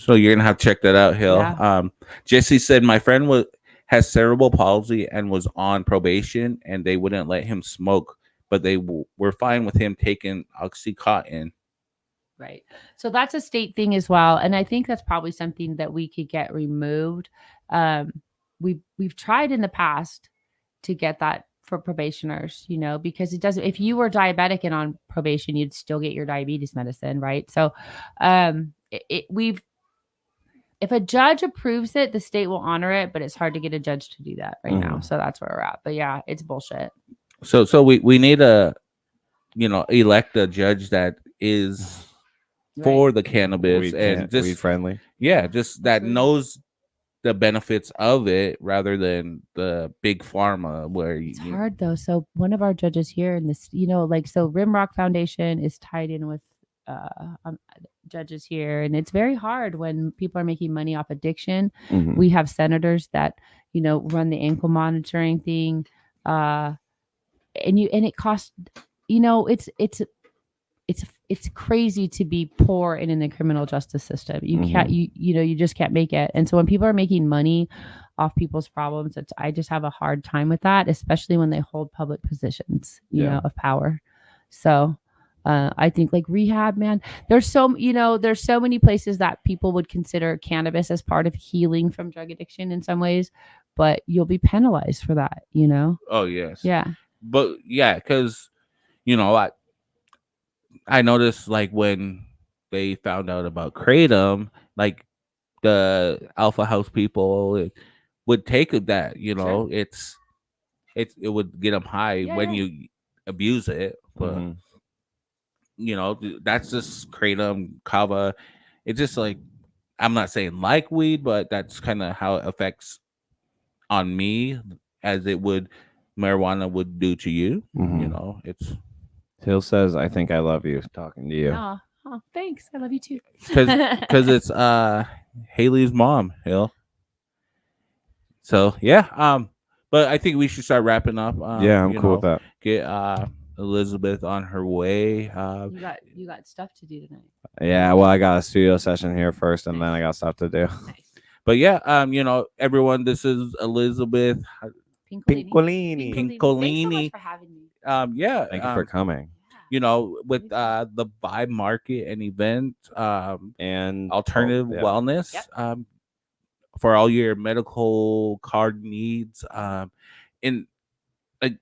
you're gonna have to check that out, Hill. Yeah. Jesse said my friend has cerebral palsy and was on probation, and they wouldn't let him smoke, but they were fine with him taking Oxycontin. right. So that's a state thing as well. And I think that's probably something that we could get removed. We've tried in the past to get that for probationers, because it doesn't, if you were diabetic and on probation, you'd still get your diabetes medicine. Right. So, if a judge approves it, the state will honor it, but it's hard to get a judge to do that right now. So that's where we're at. But yeah, it's bullshit. So we need to, elect a judge that is for the cannabis and just weed friendly. Yeah, just that Absolutely. knows the benefits of it rather than the big pharma where It's hard though. So one of our judges here in this, so Rimrock Foundation is tied in with judges here, and it's very hard when people are making money off addiction. We have senators that run the ankle monitoring thing, and it costs. It's crazy to be poor and in the criminal justice system. You can't you just can't make it. And so when people are making money off people's problems, I just have a hard time with that, especially when they hold public positions, of power. So I think like rehab, man, there's so many places that people would consider cannabis as part of healing from drug addiction in some ways, but you'll be penalized for that, Oh yes. Yeah. But yeah, because I noticed like when they found out about Kratom, like the Alpha House people would take that, Sure. it would get them high when you abuse it, but that's just Kratom, Kava. It's just like, I'm not saying like weed, but that's kind of how it affects on me as it would marijuana would do to you. It's Hill says, "I think I love you." Talking to you. Oh, thanks. I love you too. because it's Haley's mom, Hill. So yeah, but I think we should start wrapping up. Yeah, I'm cool with that. Get Elizabeth on her way. You got stuff to do tonight. Yeah, well, I got a studio session here first, and then I got stuff to do. Nice. But yeah, everyone, this is Elizabeth Pincolini. Thanks so much for having me. Yeah, Thank you for coming. With the Vibe Market and event, And alternative wellness, for all your medical card needs, in like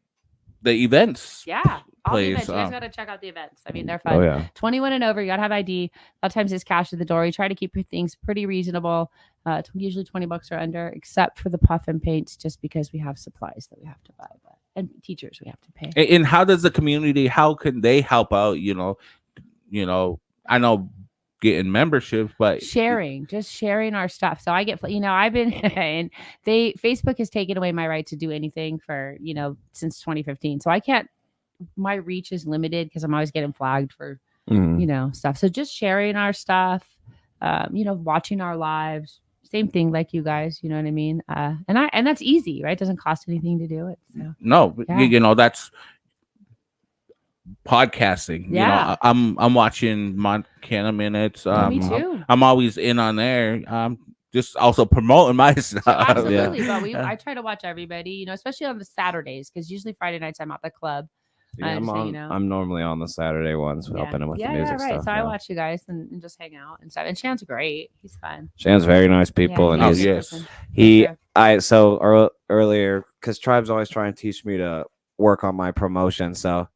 the events. Yeah. All the place, events. You guys got to check out the events. I mean, they're fun. Oh yeah. 21 and over, you got to have ID. A lot of times it's cash at the door. You try to keep your things pretty reasonable. It's usually $20 or under, except for the puff and paints, just because we have supplies that we have to buy, and teachers we have to pay. And how does the community? How can they help out? I know getting memberships, but just sharing our stuff. So I get, I've been, and Facebook has taken away my right to do anything for, since 2015. So I can't. My reach is limited because I'm always getting flagged for, stuff. So just sharing our stuff, watching our lives, same thing like you guys, you know what I mean? And that's easy, right? It doesn't cost anything to do it. So. No, Yeah. That's podcasting. Yeah. I'm watching Montana Minutes. Me too. I'm always in on there. Just also promoting my stuff. Absolutely. But I try to watch everybody, especially on the Saturdays, because usually Friday nights I'm at the club. Yeah, I'm normally on the Saturday ones helping him with the music right. stuff. So I watch you guys and just hang out and stuff. And Shan's great. He's fun. Shan's very nice people, and earlier, because Tribe's always trying to teach me to work on my promotion. So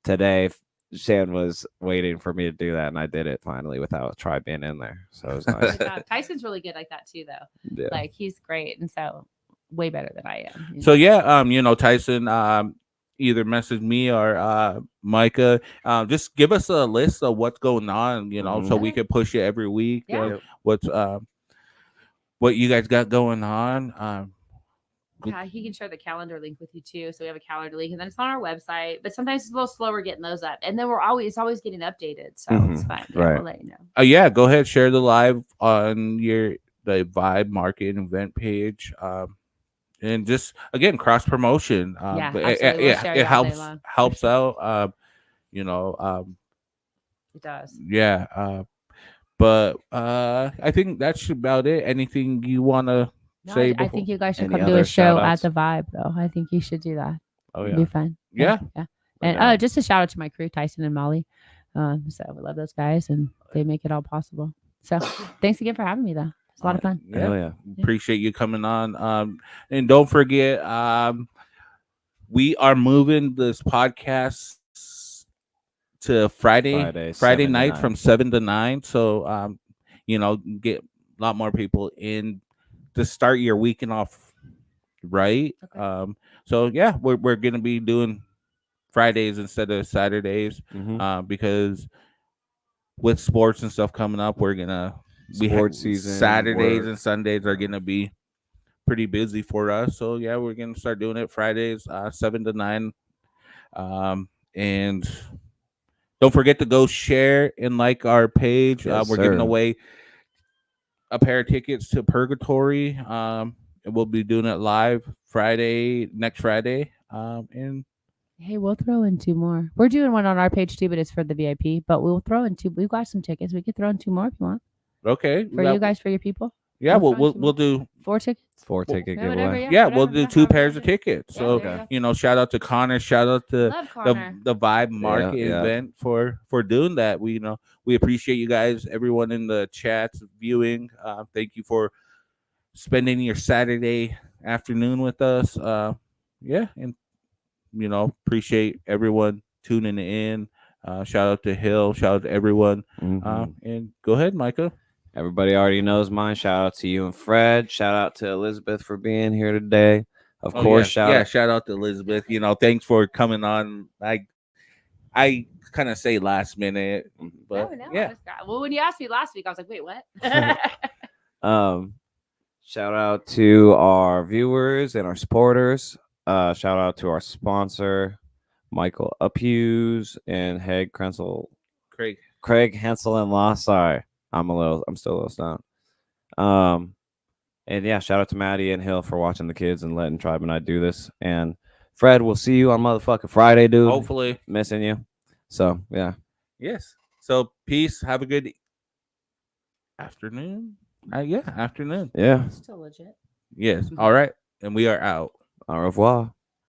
today, Shan was waiting for me to do that, and I did it finally without Tribe being in there. So it was nice. Tyson's really good like that too, though. Yeah. Like he's great, and so way better than I am. So Tyson, either message me or Micah. Just give us a list of what's going on, so we can push it every week. Yeah. What you guys got going on? Yeah, he can share the calendar link with you too. So we have a calendar link, and then it's on our website. But sometimes it's a little slower getting those up, and then it's always getting updated. So it's fine. Yeah, Right. we'll let you know. Yeah, go ahead, share the live on the Vibe Market event page. And just again, cross promotion. Yeah, but absolutely. We'll share it it all day long. helps out. It does. Yeah. But I think that's about it. Anything you want to No, say I before? think you guys should Any come do a other show at shout-outs? the Vibe, though. I think you should do that. Oh It'd yeah. be fun. Yeah. Yeah. We're And down. just a shout out to my crew, Tyson and Molly. So we love those guys, and they make it all possible. So thanks again for having me, though. It's a lot of fun. Hell yeah. Appreciate you coming on. And don't forget, we are moving this podcast to Friday Friday, 7 to night 9. from 7 to 9. So get a lot more people in to start your weekend off right. Okay. So yeah, we're gonna be doing Fridays instead of Saturdays, Mhm. because with sports and stuff coming up, we're gonna Sports season, Saturdays work. and Sundays are gonna be pretty busy for us. So yeah, we're gonna start doing it Fridays, 7 to 9. And don't forget to go share and like our page. Yes, We're giving sir. away a pair of tickets to Purgatory. And we'll be doing it live next Friday. And Hey, we'll throw in 2 more. We're doing one on our page too, but it's for the VIP. But we'll throw in 2. We've got some tickets. We could throw in 2 more if you want. okay, For you guys, for your people. yeah, we'll we'll throw in 2 we'll more. do 4 tickets. 4 ticket Yeah, whatever, giveaway. yeah, we'll whatever, do 2 whatever, pairs of whatever. tickets. Yeah, So there you go. shout out to Connor, shout out to Love Connor. the Vibe Market yeah. event for doing that. We appreciate you guys, everyone in the chats viewing. Thank you for spending your Saturday afternoon with us. Yeah, and appreciate everyone tuning in. Shout out to Hill, shout out to everyone. Mhm. And go ahead, Micah. Everybody already knows mine. Shout out to you and Fred. Shout out to Elizabeth for being here today. Of course, shout out to Elizabeth. Thanks for coming on. I kind of say last minute, but No, yeah. well, when you asked me last week, I was like, wait, what? Shout out to our viewers and our supporters. Shout out to our sponsor, Michael Uphughes and Heg Krensel, Craig Hensel and Loss. Sorry, I'm still a little stoned. And yeah, shout out to Maddie and Hill for watching the kids and letting Tribe and I do this. And Fred, we'll see you on motherfucking Friday, dude. Hopefully. Missing you. So yeah. Yes. So peace. Have a good afternoon. Afternoon. Yeah. Still legit. Yes. All right. And we are out. Au revoir.